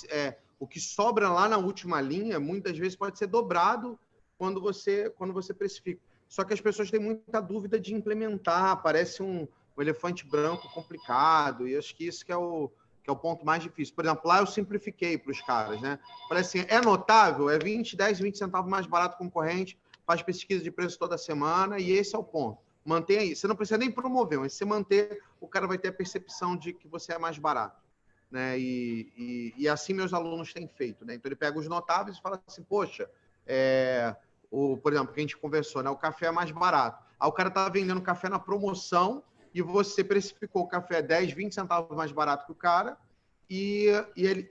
O que sobra lá na última linha, muitas vezes pode ser dobrado quando você precifica. Só que as pessoas têm muita dúvida de implementar, parece um elefante branco complicado, e acho que isso que é o ponto mais difícil. Por exemplo, lá eu simplifiquei para os caras, né? Parece assim, é notável, é 10, 20 centavos mais barato que o concorrente, faz pesquisa de preço toda semana, e esse é o ponto. Mantenha isso. Você não precisa nem promover, mas se você manter, o cara vai ter a percepção de que você é mais barato. Né? E assim meus alunos têm feito. Né? Então ele pega os notáveis e fala assim, poxa, por exemplo, que a gente conversou, né? O café é mais barato. Aí o cara está vendendo café na promoção e você precificou o café 10, 20 centavos mais barato que o cara e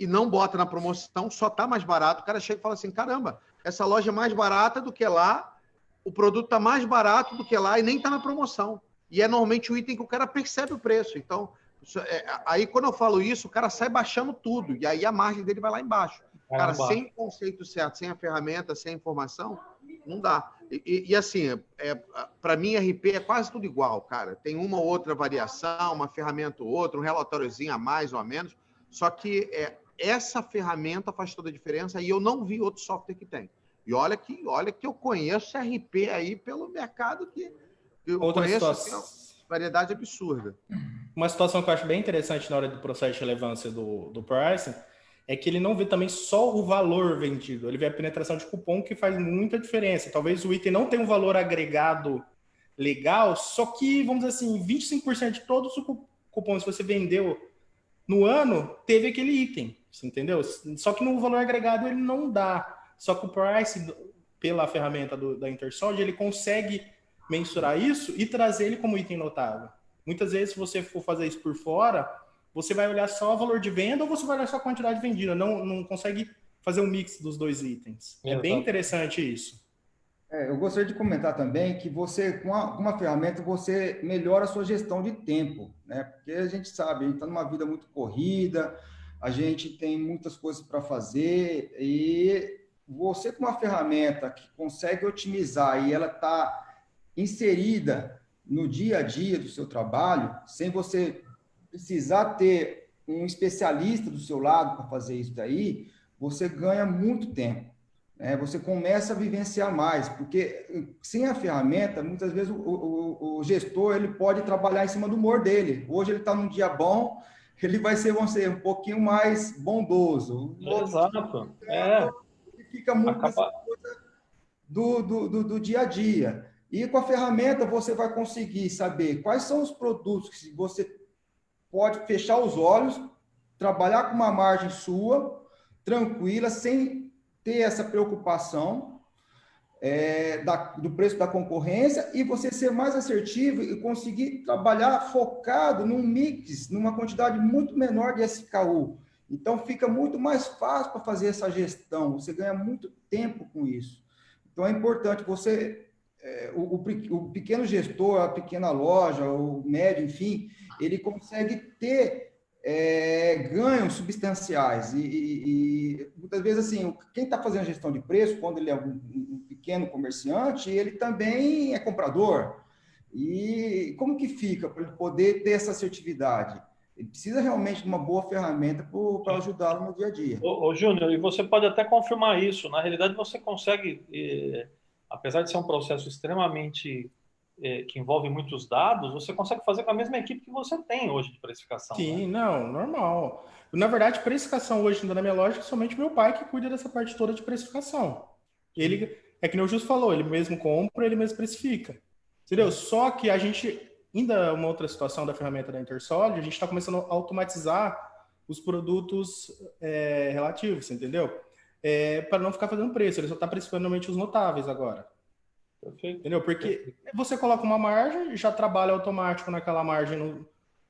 não bota na promoção, só está mais barato. O cara chega e fala assim, caramba, essa loja é mais barata do que lá, o produto está mais barato do que lá e nem está na promoção. E é normalmente o item que o cara percebe o preço. Então, aí quando eu falo isso, o cara sai baixando tudo. E aí a margem dele vai lá embaixo. Cara, sem o conceito certo, sem a ferramenta, sem a informação, não dá. E assim, para mim, RP é quase tudo igual, cara. Tem uma ou outra variação, uma ferramenta ou outra, um relatóriozinho a mais ou a menos. Só que essa ferramenta faz toda a diferença e eu não vi outro software que tem. E olha que eu conheço RP aí pelo mercado que eu conheço uma variedade absurda. Uma situação que eu acho bem interessante na hora do processo de relevância do pricing é que ele não vê também só o valor vendido, ele vê a penetração de cupom que faz muita diferença. Talvez o item não tenha um valor agregado legal, só que, vamos dizer assim, 25% de todos os cupons que você vendeu no ano teve aquele item, você entendeu? Só que no valor agregado ele não dá. Só que o price, pela ferramenta da Intersolid, ele consegue mensurar isso e trazer ele como item notável. Muitas vezes, se você for fazer isso por fora, você vai olhar só o valor de venda ou você vai olhar só a quantidade vendida. Não consegue fazer um mix dos dois itens. É bem interessante isso. Eu gostaria de comentar também que você, com uma ferramenta, você melhora a sua gestão de tempo, né? Porque a gente sabe, a gente está numa vida muito corrida, a gente tem muitas coisas para fazer e você com uma ferramenta que consegue otimizar e ela está inserida no dia a dia do seu trabalho, sem você precisar ter um especialista do seu lado para fazer isso daí, você ganha muito tempo. Você começa a vivenciar mais, porque sem a ferramenta, muitas vezes o gestor ele pode trabalhar em cima do humor dele. Hoje ele está num dia bom, ele vai ser, vamos dizer, um pouquinho mais bondoso. Exato. Ele fica muito nessa coisa do dia a dia. E com a ferramenta você vai conseguir saber quais são os produtos que você pode fechar os olhos, trabalhar com uma margem sua, tranquila, sem ter essa preocupação do preço da concorrência e você ser mais assertivo e conseguir trabalhar focado num mix, numa quantidade muito menor de SKU. Então, fica muito mais fácil para fazer essa gestão, você ganha muito tempo com isso. Então, é importante você, o pequeno gestor, a pequena loja, o médio, enfim, ele consegue ter ganhos substanciais. E muitas vezes, assim, quem está fazendo gestão de preço, quando ele é um pequeno comerciante, ele também é comprador. E como que fica para ele poder ter essa assertividade? Ele precisa realmente de uma boa ferramenta para ajudá-lo no dia a dia. Ô, Júnior, e você pode até confirmar isso. Na realidade, você consegue, apesar de ser um processo extremamente que envolve muitos dados, você consegue fazer com a mesma equipe que você tem hoje de precificação. Sim, né? não, normal. Na verdade, precificação hoje na minha loja é somente meu pai que cuida dessa parte toda de precificação. Ele, é que nem o Justo falou, ele mesmo compra, ele mesmo precifica. Entendeu? Só que a gente, ainda uma outra situação da ferramenta da Intersolid, a gente está começando a automatizar os produtos relativos, entendeu? Para não ficar fazendo preço, ele só está precificando normalmente os notáveis agora. Perfeito. Entendeu? Porque você coloca uma margem, já trabalha automático naquela margem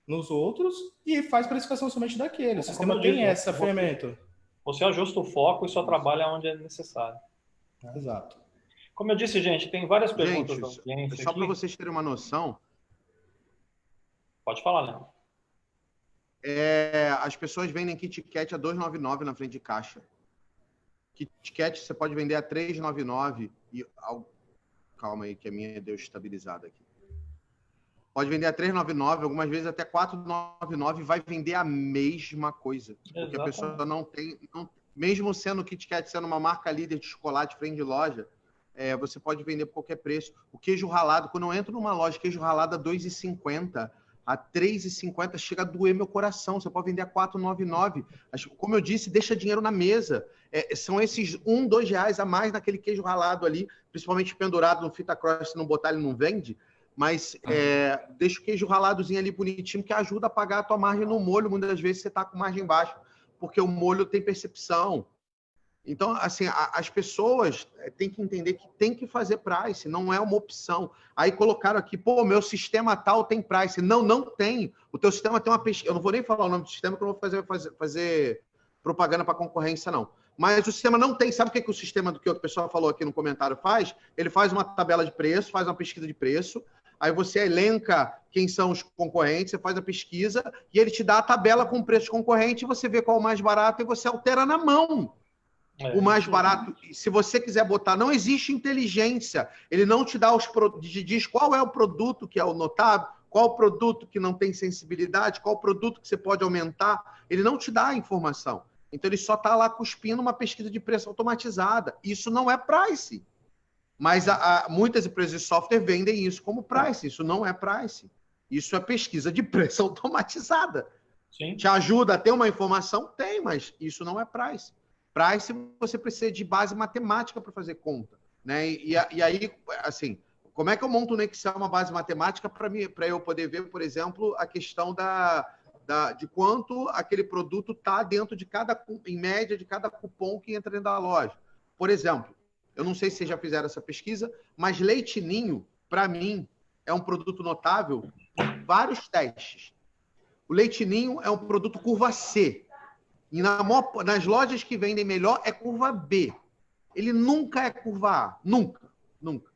nos outros e faz precificação somente daquele. O sistema tem essa ferramenta. Você ajusta o foco e só trabalha onde é necessário. Exato. Como eu disse, gente, tem várias perguntas da audiência só para vocês terem uma noção. Pode falar, Léo. As pessoas vendem Kit Kat a R$ 2,99 na frente de caixa. Kit Kat você pode vender a R$ 3,99 e... Calma aí, que a minha deu estabilizada aqui. Pode vender a R$ 3,99, algumas vezes até R$ 4,99 e vai vender a mesma coisa. Porque exatamente. A pessoa não tem... mesmo sendo o Kit Kat sendo uma marca líder de chocolate frente de loja, você pode vender por qualquer preço. O queijo ralado, quando eu entro numa loja, queijo ralado a R$ 2,50, a R$ 3,50, chega a doer meu coração. Você pode vender a R$ 4,99. Como eu disse, deixa dinheiro na mesa. São esses R$ 1, R$ 2 a mais naquele queijo ralado ali, principalmente pendurado no fita cross, se não botar ele não vende. Mas deixa o queijo raladozinho ali bonitinho, que ajuda a pagar a tua margem no molho. Muitas vezes você está com margem baixa, porque o molho tem percepção. Então, assim, as pessoas têm que entender que tem que fazer price, não é uma opção. Aí colocaram aqui, meu sistema tal tem price. Não, não tem. O teu sistema tem uma pesquisa. Eu não vou nem falar o nome do sistema, que eu não vou fazer propaganda para concorrência, não. Mas o sistema não tem. Sabe o que o sistema do que o pessoal falou aqui no comentário faz? Ele faz uma tabela de preço, faz uma pesquisa de preço, aí você elenca quem são os concorrentes, você faz a pesquisa e ele te dá a tabela com o preço concorrente, você vê qual é o mais barato e você altera na mão. O mais barato, se você quiser botar, não existe inteligência. Ele não te dá diz qual é o produto que é o notável, qual o produto que não tem sensibilidade, qual o produto que você pode aumentar. Ele não te dá a informação. Então, ele só está lá cuspindo uma pesquisa de preço automatizada. Isso não é price. Mas muitas empresas de software vendem isso como price. Isso não é price. Isso é pesquisa de preço automatizada. Sim. Te ajuda a ter uma informação? Tem, mas isso não é price. Price, você precisa de base matemática para fazer conta. Né? E aí, assim, como é que eu monto no Excel uma base matemática para eu poder ver, por exemplo, a questão de quanto aquele produto está dentro de em média, de cada cupom que entra dentro da loja. Por exemplo, eu não sei se vocês já fizeram essa pesquisa, mas Leite Ninho, para mim, é um produto notável por vários testes. O Leite Ninho é um produto curva C. E nas lojas que vendem melhor é curva B. Ele nunca é curva A. Nunca. Nunca.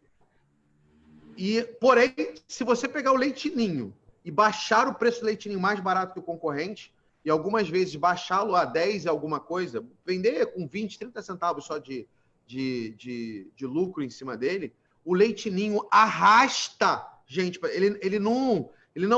Porém, se você pegar o Leite Ninho e baixar o preço do Leite Ninho mais barato que o concorrente, e algumas vezes baixá-lo a 10 alguma coisa, vender com 20, 30 centavos só de lucro em cima dele, o Leite Ninho arrasta, gente, ele não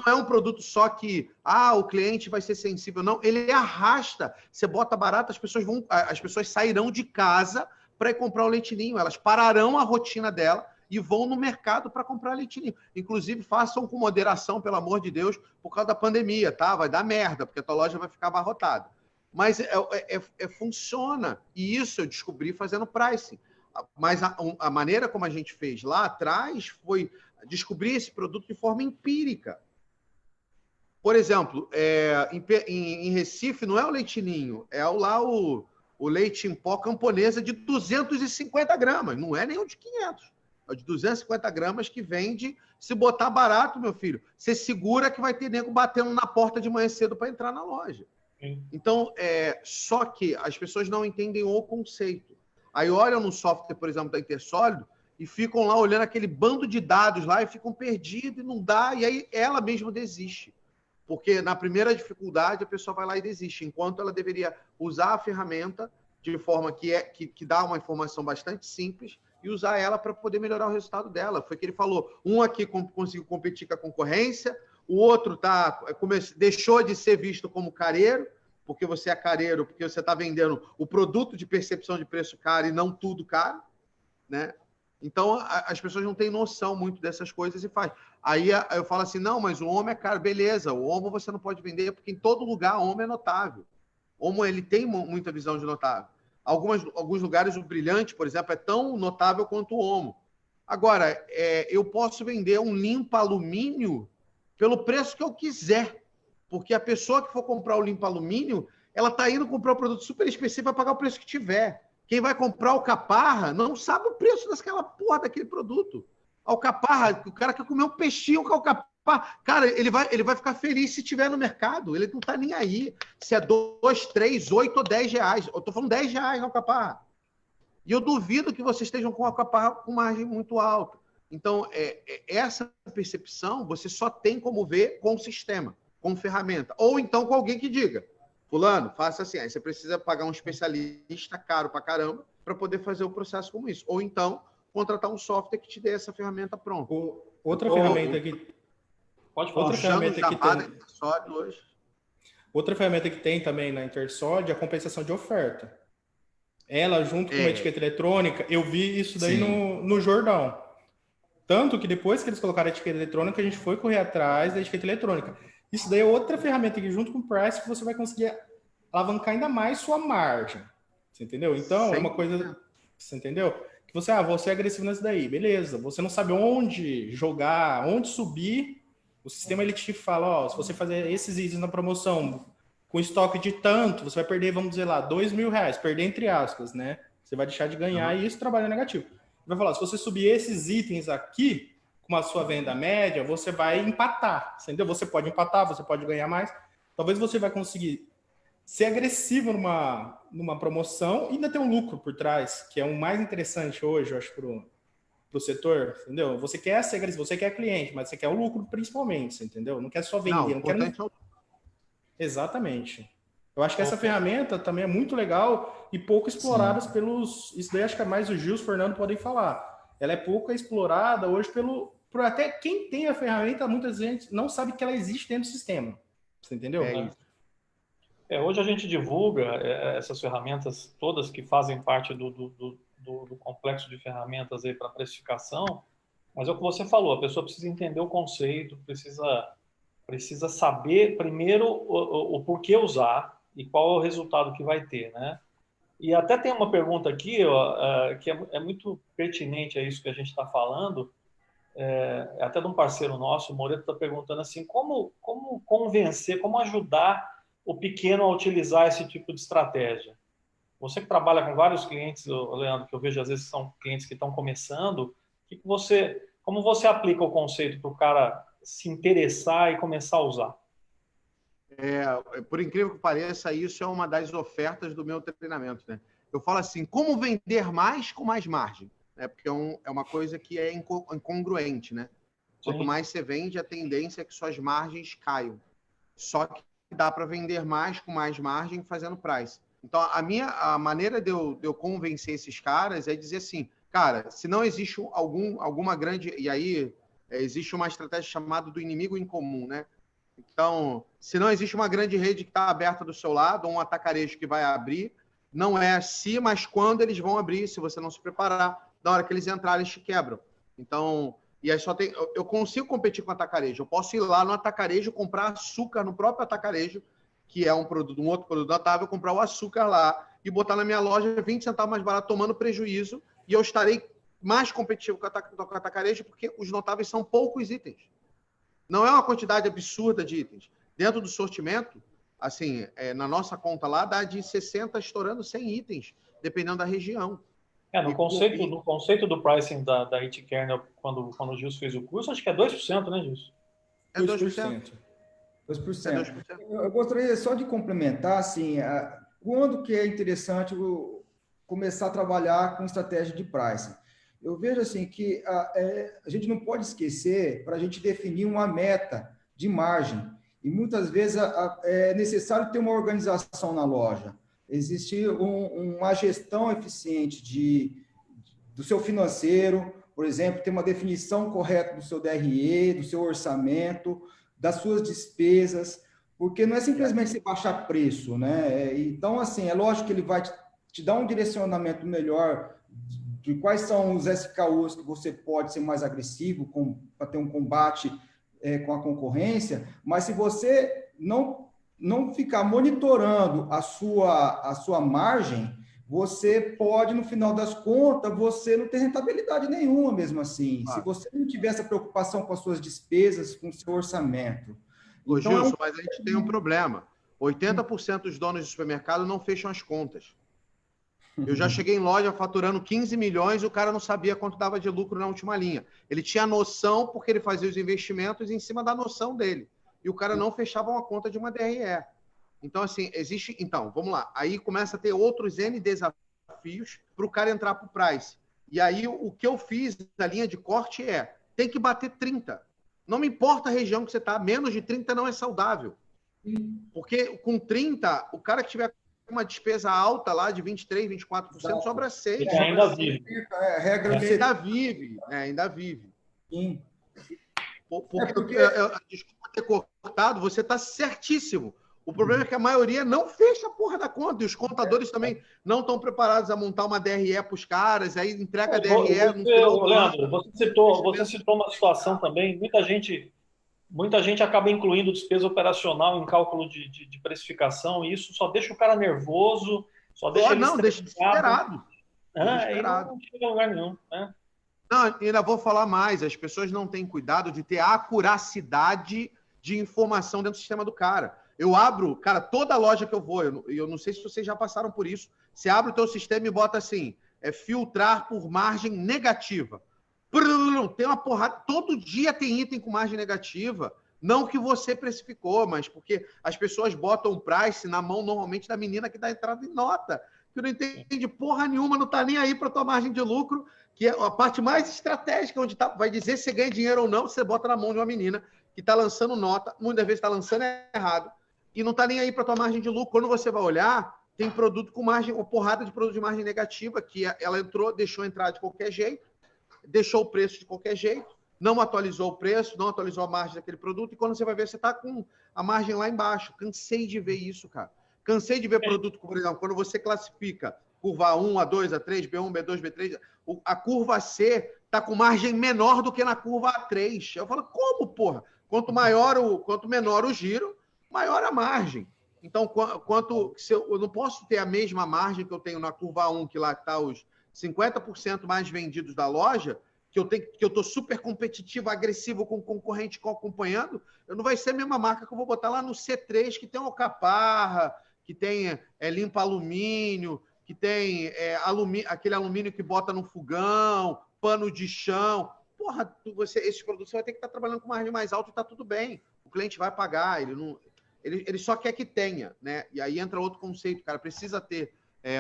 é um produto só que o cliente vai ser sensível, não, ele arrasta. Você bota barato, as pessoas sairão de casa para ir comprar o Leite Ninho, elas pararão a rotina dela e vão no mercado para comprar Leite Ninho. Inclusive, façam com moderação, pelo amor de Deus, por causa da pandemia, tá? Vai dar merda, porque a tua loja vai ficar abarrotada. Mas funciona. E isso eu descobri fazendo pricing. Mas a maneira como a gente fez lá atrás foi descobrir esse produto de forma empírica. Por exemplo, em Recife não é o Leite Ninho, é o leite em pó camponesa de 250 gramas, não é nem o de 500. É o de 250 gramas que vende. Se botar barato, meu filho, você segura que vai ter nego batendo na porta de manhã cedo para entrar na loja. Então, só que as pessoas não entendem o conceito. Aí olham no software, por exemplo, da Intersólido e ficam lá olhando aquele bando de dados lá e ficam perdidos e não dá, e aí ela mesma desiste. Porque na primeira dificuldade a pessoa vai lá e desiste, enquanto ela deveria usar a ferramenta de forma que dá uma informação bastante simples e usar ela para poder melhorar o resultado dela. Foi o que ele falou. Um aqui conseguiu competir com a concorrência, o outro deixou de ser visto como careiro, porque você é careiro, porque você está vendendo o produto de percepção de preço caro e não tudo caro, né? Então, as pessoas não têm noção muito dessas coisas e faz. Aí eu falo assim, não, mas o homo é caro. Beleza, o homo você não pode vender, porque em todo lugar o homo é notável. O homo, ele tem muita visão de notável. Alguns lugares, o brilhante, por exemplo, é tão notável quanto o homo. Agora, eu posso vender um limpa alumínio pelo preço que eu quiser, porque a pessoa que for comprar o limpa alumínio, ela está indo comprar um produto super específico, vai pagar o preço que tiver. Quem vai comprar o Alcaparra não sabe o preço daquela porra daquele produto. Alcaparra, o cara quer comer um peixinho com alcaparra. Cara, ele vai ficar feliz se tiver no mercado. Ele não está nem aí se é 2, 3, 8 ou 10 reais. Eu estou falando 10 reais na alcaparra. E eu duvido que vocês estejam com alcaparra com margem muito alta. Então, essa percepção você só tem como ver com o sistema, com ferramenta. Ou então com alguém que diga, fulano, faça assim. Aí você precisa pagar um especialista caro pra caramba para poder fazer o processo como isso. Ou então, contratar um software que te dê essa ferramenta pronta. Outra ferramenta que... Pode falar. Outra ferramenta que tem... hoje. Outra ferramenta que tem também na Intersod é a compensação de oferta. Ela, junto com a etiqueta eletrônica, eu vi isso daí no Jordão. Tanto que depois que eles colocaram a etiqueta eletrônica, a gente foi correr atrás da etiqueta eletrônica. Isso daí é outra ferramenta que, junto com o price, que você vai conseguir alavancar ainda mais sua margem. Você entendeu? Então, é uma coisa... Você entendeu? Que você é agressivo nessa daí. Beleza. Você não sabe onde jogar, onde subir. O sistema, ele te fala, se você fazer esses itens na promoção com estoque de tanto, você vai perder, vamos dizer lá, R$2.000. Perder entre aspas, né? Você vai deixar de ganhar e isso trabalha negativo. Vai falar, se você subir esses itens aqui, com a sua venda média, você vai empatar, entendeu? Você pode empatar, você pode ganhar mais. Talvez você vai conseguir ser agressivo numa promoção e ainda ter um lucro por trás, que é o mais interessante hoje, eu acho, pro setor, entendeu? Você quer ser agressivo, você quer cliente, mas você quer o lucro principalmente, entendeu? Não quer só vender. Não quer... Exatamente. Eu acho que essa ferramenta também é muito legal e pouco explorada pelos... Isso daí acho que é mais o Gil e o Fernando podem falar. Ela é pouco explorada hoje por até quem tem a ferramenta, muita gente não sabe que ela existe dentro do sistema. Você entendeu? Hoje a gente divulga essas ferramentas todas que fazem parte do complexo de ferramentas aí para precificação, mas é o que você falou, a pessoa precisa entender o conceito, precisa saber primeiro o porquê usar e qual é o resultado que vai ter, né? E até tem uma pergunta aqui, que é muito pertinente a isso que a gente está falando, até de um parceiro nosso, o Moreto está perguntando assim, como convencer, como ajudar o pequeno a utilizar esse tipo de estratégia? Você que trabalha com vários clientes, Leandro, que eu vejo às vezes são clientes que estão começando, como você aplica o conceito para o cara se interessar e começar a usar? Por incrível que pareça, isso é uma das ofertas do meu treinamento, né? Eu falo assim, como vender mais com mais margem? Porque é uma coisa que é incongruente, né? Quanto mais você vende, a tendência é que suas margens caiam. Só que dá para vender mais com mais margem fazendo price. Então, a maneira de eu convencer esses caras é dizer assim, cara, se não existe alguma grande... E aí, existe uma estratégia chamada do inimigo em comum, né? Então, se não existe uma grande rede que está aberta do seu lado, ou um atacarejo que vai abrir, não é se, mas quando eles vão abrir, se você não se preparar, na hora que eles entrarem, eles te quebram. Então, e aí eu consigo competir com o atacarejo. Eu posso ir lá no atacarejo, comprar açúcar no próprio atacarejo, que é um outro produto notável, comprar o açúcar lá e botar na minha loja 20 centavos mais barato, tomando prejuízo, e eu estarei mais competitivo com o atacarejo, porque os notáveis são poucos itens. Não é uma quantidade absurda de itens. Dentro do sortimento, assim, na nossa conta lá, dá de 60 estourando 100 itens, dependendo da região. No conceito do pricing da IT-Kernel, quando o Gilson fez o curso, acho que é 2%, né, Gilson? É 2%. 2%. Eu gostaria só de complementar, assim, quando que é interessante começar a trabalhar com estratégia de pricing. Eu vejo, assim, que a gente não pode esquecer para a gente definir uma meta de margem. E muitas vezes é necessário ter uma organização na loja. Existe uma gestão eficiente do seu financeiro, por exemplo, ter uma definição correta do seu DRE, do seu orçamento, das suas despesas, porque não é simplesmente você baixar preço, né? Então, assim, é lógico que ele vai te dar um direcionamento melhor de quais são os SKUs que você pode ser mais agressivo para ter um combate com a concorrência, mas se você não ficar monitorando a sua margem, você pode, no final das contas, você não ter rentabilidade nenhuma mesmo assim. Se você não tiver essa preocupação com as suas despesas, com o seu orçamento. Ô, Gilson, mas a gente tem um problema. 80% dos donos de supermercado não fecham as contas. Eu já cheguei em loja faturando 15 milhões e o cara não sabia quanto dava de lucro na última linha. Ele tinha noção porque ele fazia os investimentos em cima da noção dele. E o cara não fechava uma conta de uma DRE. Então, assim, existe... Então, vamos lá. Aí começa a ter outros N desafios para o cara entrar para o price. E aí, o que eu fiz na linha de corte tem que bater 30. Não me importa a região que você está, menos de 30 não é saudável. Porque com 30, o cara que tiver uma despesa alta lá de 23%, 24%, sobra 6%. Ele ainda vive. Ainda vive. Sim. Desculpa ter cortado, você está certíssimo. O problema é que a maioria não fecha a porra da conta, e os contadores também não estão preparados a montar uma DRE para os caras, aí entrega a DRE no final do ano. Leandro, você citou uma situação também, muita gente acaba incluindo despesa operacional em cálculo de precificação, e isso só deixa o cara nervoso, só deixa ele desesperado. E não chega a lugar nenhum. Né? Não, ainda vou falar mais, as pessoas não têm cuidado de ter a acuracidade de informação dentro do sistema do cara. Eu abro, cara, toda loja que eu vou, eu não sei se vocês já passaram por isso, você abre o teu sistema e bota assim, filtrar por margem negativa. Tem uma porrada, todo dia tem item com margem negativa, não que você precificou, mas porque as pessoas botam o price na mão normalmente da menina que dá entrada em nota, que não entende porra nenhuma, não tá nem aí para tua margem de lucro, que é a parte mais estratégica, onde vai dizer se você ganha dinheiro ou não, você bota na mão de uma menina que está lançando nota, muitas vezes está lançando errado, e não está nem aí para tua margem de lucro. Quando você vai olhar, tem produto com margem, uma porrada de produto de margem negativa, que ela entrou, deixou entrar de qualquer jeito, deixou o preço de qualquer jeito, não atualizou o preço, não atualizou a margem daquele produto, e quando você vai ver, você está com a margem lá embaixo. Cansei de ver isso, cara. Cansei de ver produto, por exemplo, quando você classifica curva A1, A2, A3, B1, B2, B3, a curva C está com margem menor do que na curva A3. Eu falo, como, porra? Quanto menor o giro, maior a margem. Então, eu não posso ter a mesma margem que eu tenho na curva 1, que lá está os 50% mais vendidos da loja, que eu estou super competitivo, agressivo com o concorrente acompanhando, eu não vai ser a mesma marca que eu vou botar lá no C3, que tem alcaparra, que tem limpa alumínio, que tem aquele alumínio que bota no fogão, pano de chão. Porra, esses produtos você vai ter que estar trabalhando com margem mais alta e está tudo bem. O cliente vai pagar, ele só quer que tenha, né? E aí entra outro conceito, cara, precisa ter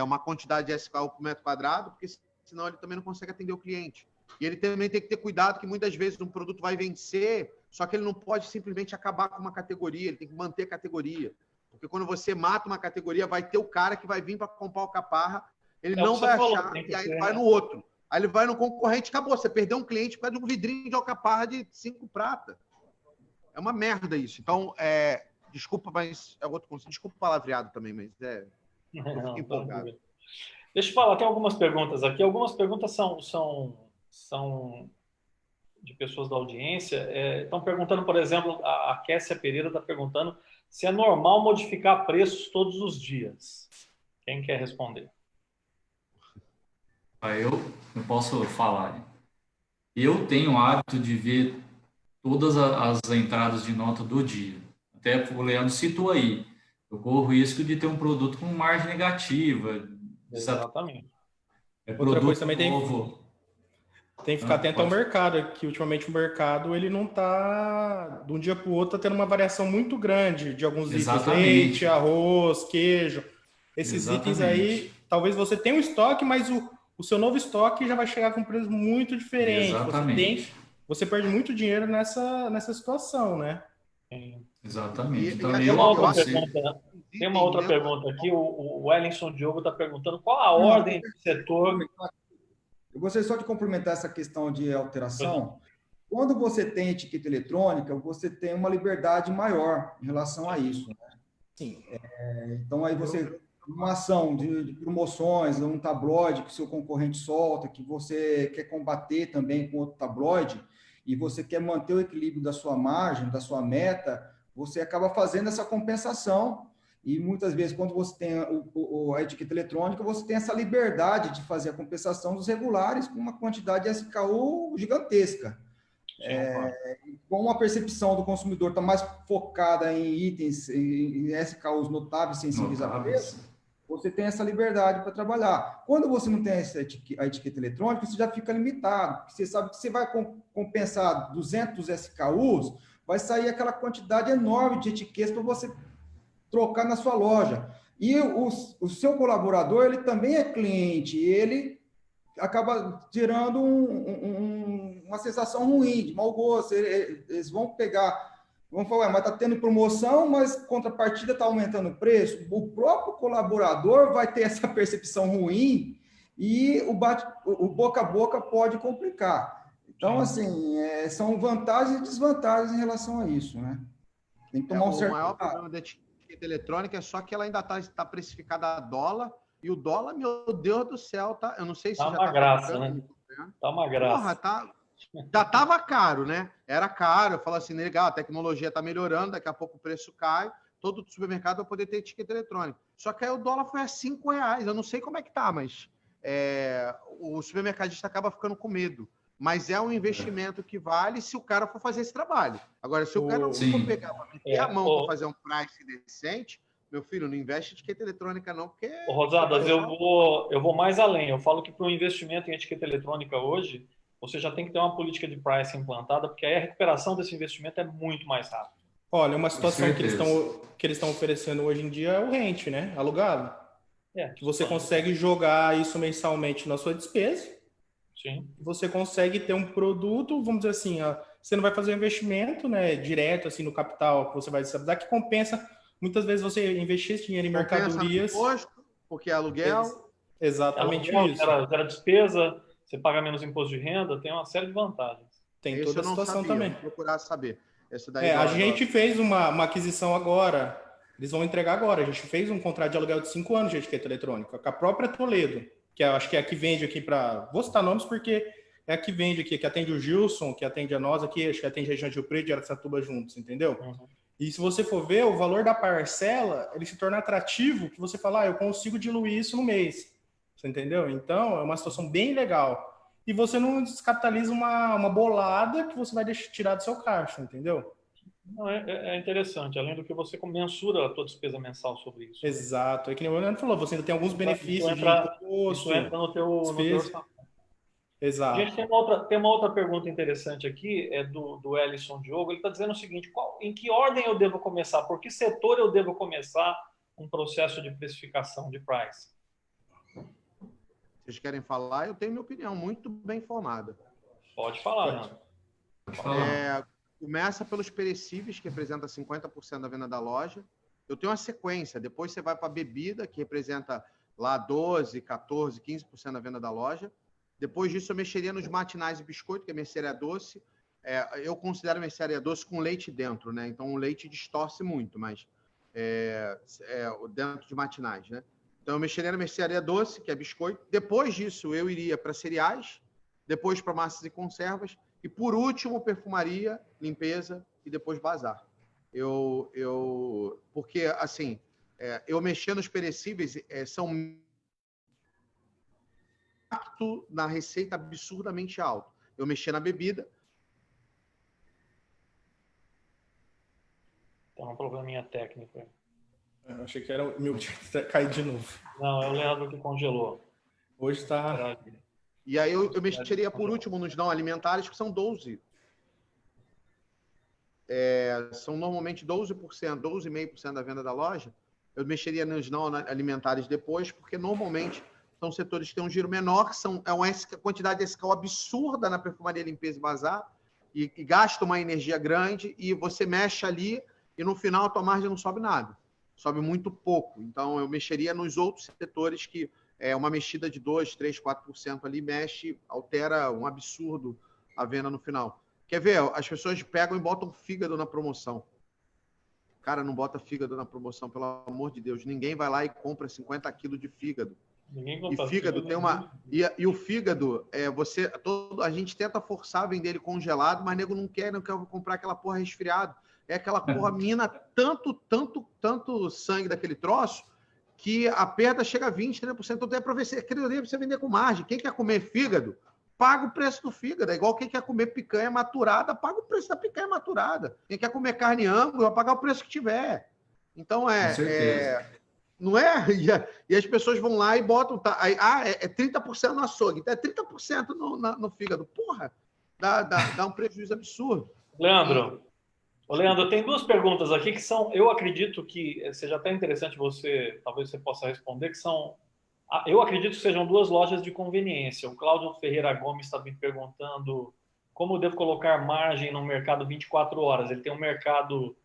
uma quantidade de SKU por metro quadrado, porque senão ele também não consegue atender o cliente. E ele também tem que ter cuidado que muitas vezes um produto vai vencer, só que ele não pode simplesmente acabar com uma categoria, ele tem que manter a categoria. Porque quando você mata uma categoria, vai ter o cara que vai vir para comprar o caparra, ele não vai achar, e aí ele vai no outro. Aí ele vai no concorrente, acabou. Você perdeu um cliente por causa de um vidrinho de alcaparra de 5 prata. É uma merda isso. Então, desculpa, mas é outro conceito. Desculpa o palavreado também, mas eu fico empolgado. Deixa eu falar, tem algumas perguntas aqui. Algumas perguntas são de pessoas da audiência. Estão perguntando, por exemplo, a Kessia Pereira está perguntando se é normal modificar preços todos os dias. Quem quer responder? Eu posso falar. Eu tenho o hábito de ver todas as entradas de nota do dia. Até o Leandro citou aí. eu corro o risco de ter um produto com margem negativa. Exatamente. É Outra produto coisa também novo. tem que ficar atento ao Pode. mercado, que ultimamente o mercado ele não está, de um dia para o outro, tá tendo uma variação muito grande de alguns itens, leite, Exatamente. arroz, queijo. Esses itens aí, Exatamente. talvez você tenha um estoque, mas o seu novo estoque já vai chegar com um preço muito diferente. Exatamente. Você perde muito dinheiro nessa situação, né? Sim. Exatamente. E Então, Tem uma outra você... pergunta, tem uma itens outra dentro pergunta aqui. O Wellington Diogo está perguntando qual a Não, ordem do setor. eu gostaria só de complementar essa questão de alteração. Quando você tem etiqueta eletrônica, você tem uma liberdade maior em relação a isso. Sim. Então, aí você, uma ação de promoções, um tabloide que o seu concorrente solta, que você quer combater também com outro tabloide, e você quer manter o equilíbrio da sua margem, da sua meta, você acaba fazendo essa compensação. E muitas vezes, quando você tem a etiqueta eletrônica, você tem essa liberdade de fazer a compensação dos regulares com uma quantidade de SKU gigantesca. Com a percepção do consumidor está mais focada em itens, em SKUs notáveis, sensíveis a preço, você tem essa liberdade para trabalhar. Quando você não tem a etiqueta eletrônica, você já fica limitado, porque você sabe que você vai compensar 200 SKUs, vai sair aquela quantidade enorme de etiquetas para você trocar na sua loja. E o seu colaborador, ele também é cliente, ele acaba gerando uma sensação ruim, de mau gosto. Eles vão pegar, vão falar, mas está tendo promoção, mas contrapartida está aumentando o preço. O próprio colaborador vai ter essa percepção ruim e o boca a boca pode complicar. Então, assim, são vantagens e desvantagens em relação a isso, né? Tem que tomar um O certo maior cuidado. problema da etiqueta eletrônica é só que ela ainda está precificada a dólar, e o dólar, meu Deus do céu, tá? Eu não sei se Tá já uma está graça, né? Tá uma Porra, graça. já estava caro, né? Era caro. Eu falo assim, legal, a tecnologia está melhorando, daqui a pouco o preço cai, todo supermercado vai poder ter etiqueta eletrônica. Só que aí o dólar foi a R$5. Eu não sei como é que tá, mas o supermercadista acaba ficando com medo. Mas é um investimento que vale se o cara for fazer esse trabalho. Agora, se o cara não for pegar para meter a mão para fazer um price decente, meu filho, não investe em etiqueta eletrônica não, porque... Rosadas, eu vou mais além. Eu falo que para um investimento em etiqueta eletrônica hoje, você já tem que ter uma política de price implantada, porque aí a recuperação desse investimento é muito mais rápida. Olha, uma situação que eles estão oferecendo hoje em dia é o rent, né? Alugado. Que você consegue jogar isso mensalmente na sua despesa. Sim. Você consegue ter um produto, vamos dizer assim, você não vai fazer um investimento, né, direto assim no capital que você vai precisar, que compensa. Muitas vezes você investir esse dinheiro em mercadorias. Imposto, porque é aluguel. Exatamente aluguel, isso. Gera despesa, você paga menos imposto de renda, tem uma série de vantagens. Tem toda a situação também. Vou procurar saber. Esse daí a gente fez uma aquisição agora. Eles vão entregar agora. A gente fez um contrato de aluguel de 5 anos de etiqueta eletrônica com a própria Toledo, que acho que é a que vende aqui para... Vou citar nomes porque é a que vende aqui, que atende o Gilson, que atende a nós aqui, acho que atende a região de Rio Preto e Araçatuba juntos, entendeu? Uhum. E se você for ver, o valor da parcela, ele se torna atrativo, que você fala, eu consigo diluir isso no mês. Você entendeu? Então, é uma situação bem legal. E você não descapitaliza uma bolada que você vai tirar do seu caixa, entendeu? Não, é interessante, além do que você mensura a tua despesa mensal sobre isso. Exato. É que nem o Leandro falou, você ainda tem alguns benefícios de imposto, isso entra no teu orçamento. Exato. Gente, tem uma outra pergunta interessante aqui, é do Ellison Diogo. Ele está dizendo o seguinte: em que ordem eu devo começar? Por que setor eu devo começar um processo de precificação de price? Vocês querem falar? Eu tenho minha opinião muito bem formada. Pode falar, Leandro. Começa pelos perecíveis, que representa 50% da venda da loja. Eu tenho uma sequência. Depois você vai para a bebida, que representa lá 12%, 14%, 15% da venda da loja. Depois disso, eu mexeria nos matinais e biscoito, que é mercearia doce. Eu considero mercearia doce com leite dentro, né? Então, o leite distorce muito, mas dentro de matinais, né? Então, eu mexeria na mercearia doce, que é biscoito. Depois disso, eu iria para cereais, depois para massas e conservas, e, por último, perfumaria, limpeza e depois bazar. Porque, assim, eu mexer nos perecíveis são impacto na receita absurdamente alto. Eu mexer na bebida. Tem um probleminha técnico aí. Eu achei que era o meu tinha caído de novo. Não, é o Leandro que congelou. Hoje está... E aí eu mexeria por último nos não alimentares, que são 12. São normalmente 12%, 12,5% da venda da loja. Eu mexeria nos não alimentares depois, porque normalmente são setores que têm um giro menor, é uma quantidade de SKU absurda na perfumaria, limpeza e bazar, e gasta uma energia grande, e você mexe ali, e no final a tua margem não sobe nada. Sobe muito pouco. Então, eu mexeria nos outros setores que uma mexida de 2%, 3%, 4% ali mexe, altera um absurdo a venda no final. Quer ver? As pessoas pegam e botam fígado na promoção. Cara, não bota fígado na promoção, pelo amor de Deus. Ninguém vai lá e compra 50 quilos de fígado. E fígado tem uma... E o fígado, a gente tenta forçar a vender ele congelado, mas nego não quer comprar aquela porra resfriado. É aquela porra mina tanto sangue daquele troço que a perda chega a 20%, 30%. Então é para você vender com margem. Quem quer comer fígado, paga o preço do fígado. É igual quem quer comer picanha maturada, paga o preço da picanha maturada. Quem quer comer carne ângulo, vai pagar o preço que tiver. Então não é? E as pessoas vão lá e botam... é 30% no açougue, então é 30% no fígado. Porra, dá um prejuízo absurdo. Leandro, tem duas perguntas aqui que são, eu acredito que seja até interessante talvez você possa responder, que são, eu acredito que sejam duas lojas de conveniência. O Cláudio Ferreira Gomes está me perguntando como eu devo colocar margem no mercado 24 horas. Ele tem um mercado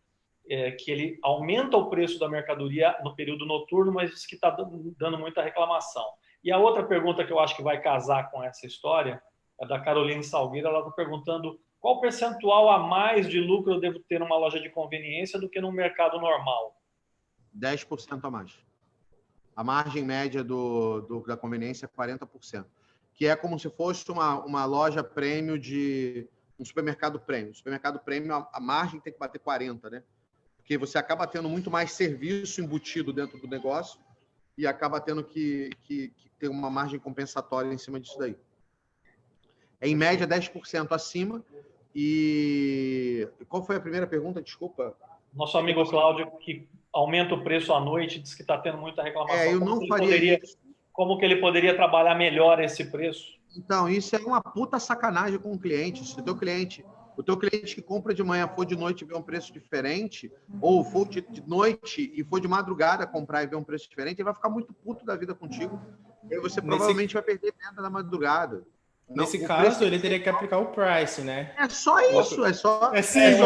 que ele aumenta o preço da mercadoria no período noturno, mas diz que está dando muita reclamação. E a outra pergunta que eu acho que vai casar com essa história é da Caroline Salgueira. Ela está perguntando qual percentual a mais de lucro eu devo ter numa loja de conveniência do que num mercado normal? 10% a mais. A margem média da conveniência é 40%, que é como se fosse uma loja prêmio de um supermercado prêmio. Supermercado prêmio, a margem tem que bater 40%, né? Porque você acaba tendo muito mais serviço embutido dentro do negócio e acaba tendo que ter uma margem compensatória em cima disso daí. É, em média, 10% acima. E qual foi a primeira pergunta? Desculpa. Nosso amigo Cláudio, que aumenta o preço à noite, diz que está tendo muita reclamação. Eu não faria isso. Como que ele poderia trabalhar melhor esse preço? Então, isso é uma puta sacanagem com o cliente. Se o teu cliente que compra de manhã for de noite e vê um preço diferente, ou for de noite e for de madrugada comprar e ver um preço diferente, ele vai ficar muito puto da vida contigo. E aí você provavelmente vai perder venda na madrugada. Nesse caso, ele teria que aplicar o price, né? É só isso, é só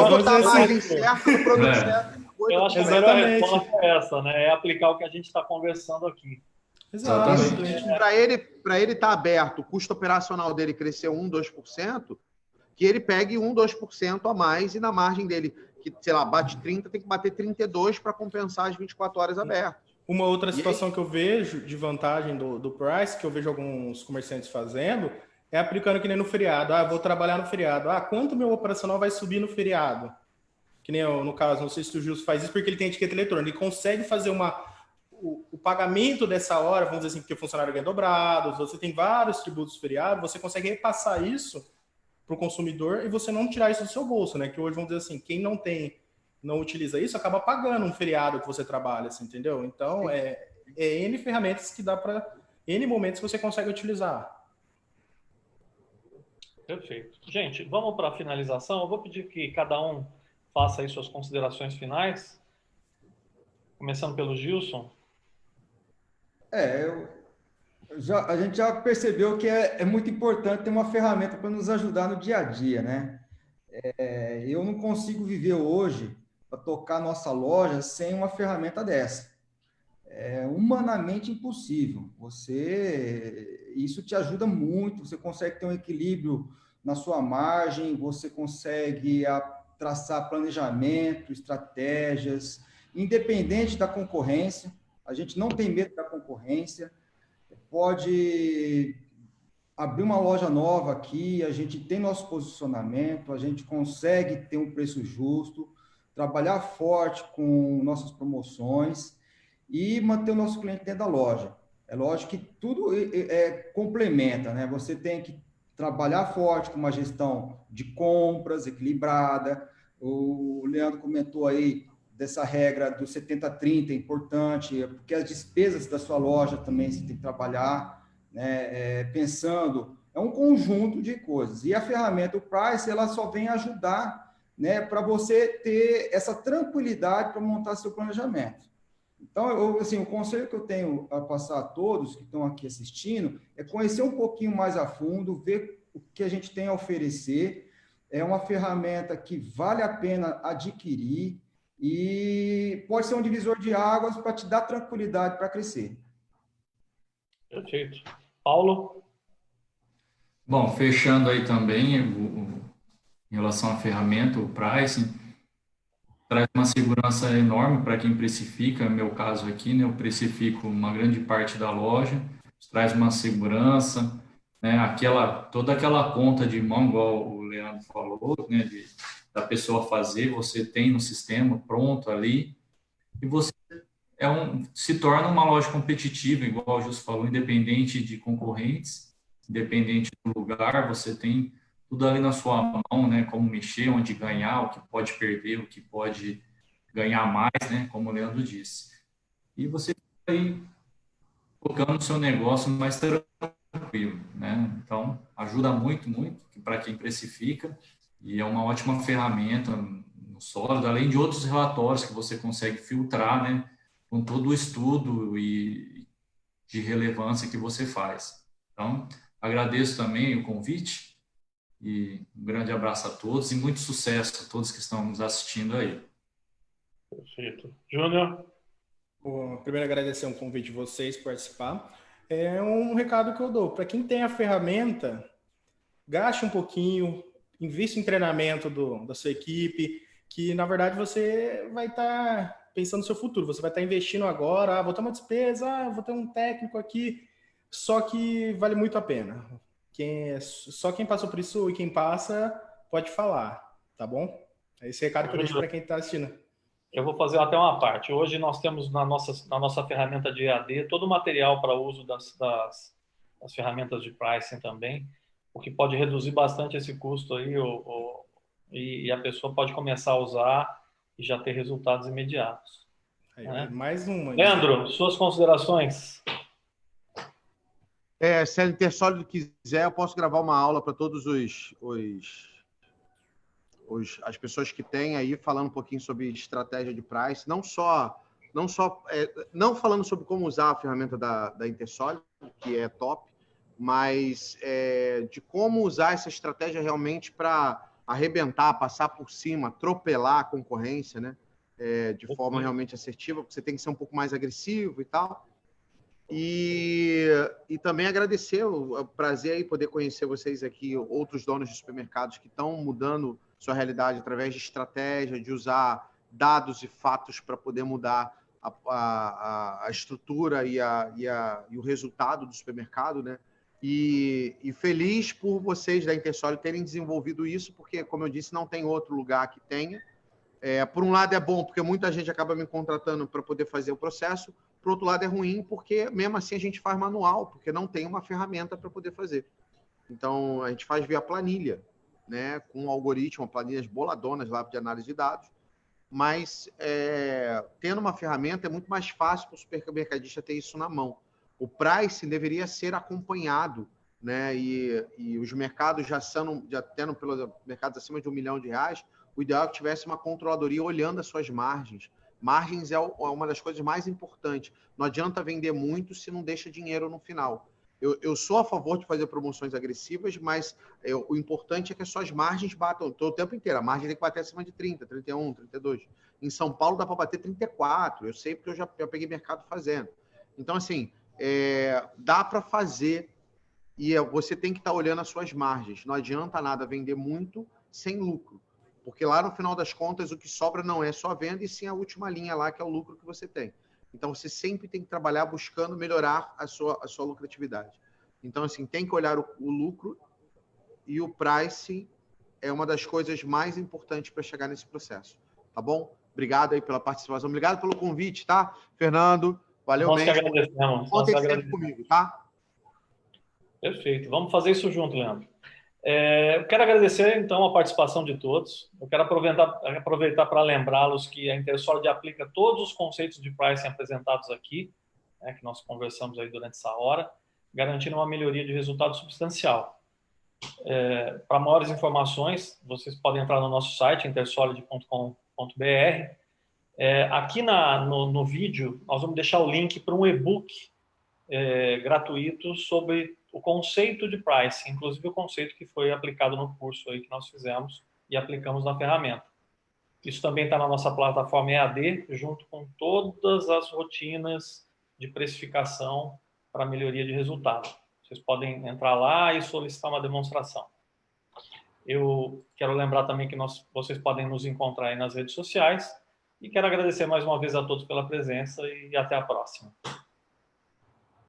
botar a margem certa no produto certo. Eu acho que a resposta é essa, né? É aplicar o que a gente está conversando aqui. Exatamente. Para ele estar aberto, o custo operacional dele crescer 1%, 2%, que ele pegue 1%, 2% a mais e na margem dele, que, sei lá, bate 30%, tem que bater 32% para compensar as 24 horas abertas. Uma outra situação que eu vejo de vantagem do price, que eu vejo alguns comerciantes fazendo, é aplicando que nem no feriado. Eu vou trabalhar no feriado. Quanto meu operacional vai subir no feriado? Que nem eu, no caso, não sei se o Gilson faz isso porque ele tem etiqueta eletrônica. Ele consegue fazer o pagamento dessa hora, vamos dizer assim, porque o funcionário ganha dobrados, você tem vários tributos feriados, você consegue repassar isso para o consumidor e você não tirar isso do seu bolso, né? Que hoje, vamos dizer assim, quem não utiliza isso, acaba pagando um feriado que você trabalha, assim, entendeu? Então, é N ferramentas que dá para N momentos que você consegue utilizar. Perfeito. Gente, vamos para a finalização. Eu vou pedir que cada um faça aí suas considerações finais. Começando pelo Gilson. A gente já percebeu que é muito importante ter uma ferramenta para nos ajudar no dia a dia, né? Eu não consigo viver hoje para tocar nossa loja sem uma ferramenta dessa. É humanamente impossível. Isso te ajuda muito, você consegue ter um equilíbrio na sua margem, você consegue traçar planejamento, estratégias, independente da concorrência. A gente não tem medo da concorrência. Pode abrir uma loja nova aqui, a gente tem nosso posicionamento, a gente consegue ter um preço justo, trabalhar forte com nossas promoções e manter o nosso cliente dentro da loja. É lógico que tudo complementa, né? Você tem que trabalhar forte com uma gestão de compras equilibrada. O Leandro comentou aí dessa regra do 70-30 é importante, porque as despesas da sua loja também você tem que trabalhar, né, pensando, é um conjunto de coisas. E a ferramenta, o Price, ela só vem ajudar, né, para você ter essa tranquilidade para montar seu planejamento. Então, assim, o conselho que eu tenho a passar a todos que estão aqui assistindo é conhecer um pouquinho mais a fundo, ver o que a gente tem a oferecer. É uma ferramenta que vale a pena adquirir e pode ser um divisor de águas para te dar tranquilidade para crescer. Perfeito. Paulo? Bom, fechando aí também, em relação à ferramenta, o pricing, traz uma segurança enorme para quem precifica, no meu caso aqui, né, eu precifico uma grande parte da loja, traz uma segurança, né, toda aquela conta de mão, igual o Leandro falou, né, da pessoa fazer, você tem no sistema pronto ali, e você se torna uma loja competitiva, igual o Justo falou, independente de concorrentes, independente do lugar, você tem tudo ali na sua mão, né? Como mexer, onde ganhar, o que pode perder, o que pode ganhar mais, né? Como o Leandro disse. E você fica aí tocando o seu negócio mais tranquilo, né? Então, ajuda muito, muito para quem precifica e é uma ótima ferramenta no sólido, além de outros relatórios que você consegue filtrar, né? Com todo o estudo e de relevância que você faz. Então, agradeço também o convite e um grande abraço a todos e muito sucesso a todos que estão nos assistindo aí. Perfeito. Júnior? Primeiro, agradecer o convite de vocês participar. É um recado que eu dou. Para quem tem a ferramenta, gaste um pouquinho, invista em treinamento da sua equipe, que, na verdade, você vai estar pensando no seu futuro. Você vai estar investindo agora, vou ter uma despesa, vou ter um técnico aqui, só que vale muito a pena. Só quem passou por isso e quem passa pode falar, tá bom? É esse recado que eu deixo para quem está assistindo. Eu vou fazer até uma parte. Hoje nós temos na nossa ferramenta de EAD todo o material para uso das ferramentas de pricing também, o que pode reduzir bastante esse custo aí, e a pessoa pode começar a usar e já ter resultados imediatos. Aí, né? Mais uma. Leandro, suas considerações? Se a Intersólido quiser, eu posso gravar uma aula para todos as pessoas que têm aí, falando um pouquinho sobre estratégia de price, não falando sobre como usar a ferramenta da Intersólido, que é top, mas de como usar essa estratégia realmente para arrebentar, passar por cima, atropelar a concorrência, né? De forma realmente assertiva, porque você tem que ser um pouco mais agressivo e tal. E também agradecer, o prazer aí poder conhecer vocês aqui, outros donos de supermercados que estão mudando sua realidade através de estratégia, de usar dados e fatos para poder mudar a estrutura e o resultado do supermercado, né? E feliz por vocês da Intersólido terem desenvolvido isso, porque, como eu disse, não tem outro lugar que tenha. Por um lado é bom, porque muita gente acaba me contratando para poder fazer o processo. Por outro lado é ruim, porque mesmo assim a gente faz manual, porque não tem uma ferramenta para poder fazer. Então, a gente faz via planilha, né? Com um algoritmo, planilhas boladonas lá de análise de dados. Mas, tendo uma ferramenta, é muito mais fácil para o supermercadista ter isso na mão. O pricing deveria ser acompanhado, né? E os mercados já tendo pelos mercados acima de R$1 milhão, o ideal é que tivesse uma controladoria olhando as suas margens. Margens é uma das coisas mais importantes. Não adianta vender muito se não deixa dinheiro no final. Eu sou a favor de fazer promoções agressivas, mas o importante é que as suas margens batam todo o tempo inteiro. A margem tem que bater acima de 30, 31, 32. Em São Paulo dá para bater 34. Eu sei porque eu já peguei mercado fazendo. Então, assim, dá para fazer e você tem que estar olhando as suas margens. Não adianta nada vender muito sem lucro. Porque lá, no final das contas, o que sobra não é só a venda, e sim a última linha lá, que é o lucro que você tem. Então, você sempre tem que trabalhar buscando melhorar a sua lucratividade. Então, assim, tem que olhar o lucro, e o price é uma das coisas mais importantes para chegar nesse processo. Tá bom? Obrigado aí pela participação. Obrigado pelo convite, tá? Fernando, valeu Nós mesmo. que agradecemos. Contem sempre comigo, tá? Perfeito. Vamos fazer isso junto, Leandro. Eu quero agradecer, então, a participação de todos. Eu quero aproveitar para lembrá-los que a Intersolid aplica todos os conceitos de pricing apresentados aqui, né, que nós conversamos aí durante essa hora, garantindo uma melhoria de resultado substancial. Para maiores informações, vocês podem entrar no nosso site, intersolid.com.br. Aqui no vídeo, nós vamos deixar o link para um e-book gratuito sobre o conceito de pricing, inclusive o conceito que foi aplicado no curso aí que nós fizemos e aplicamos na ferramenta. Isso também está na nossa plataforma EAD, junto com todas as rotinas de precificação para melhoria de resultado. Vocês podem entrar lá e solicitar uma demonstração. Eu quero lembrar também que vocês podem nos encontrar aí nas redes sociais e quero agradecer mais uma vez a todos pela presença e até a próxima.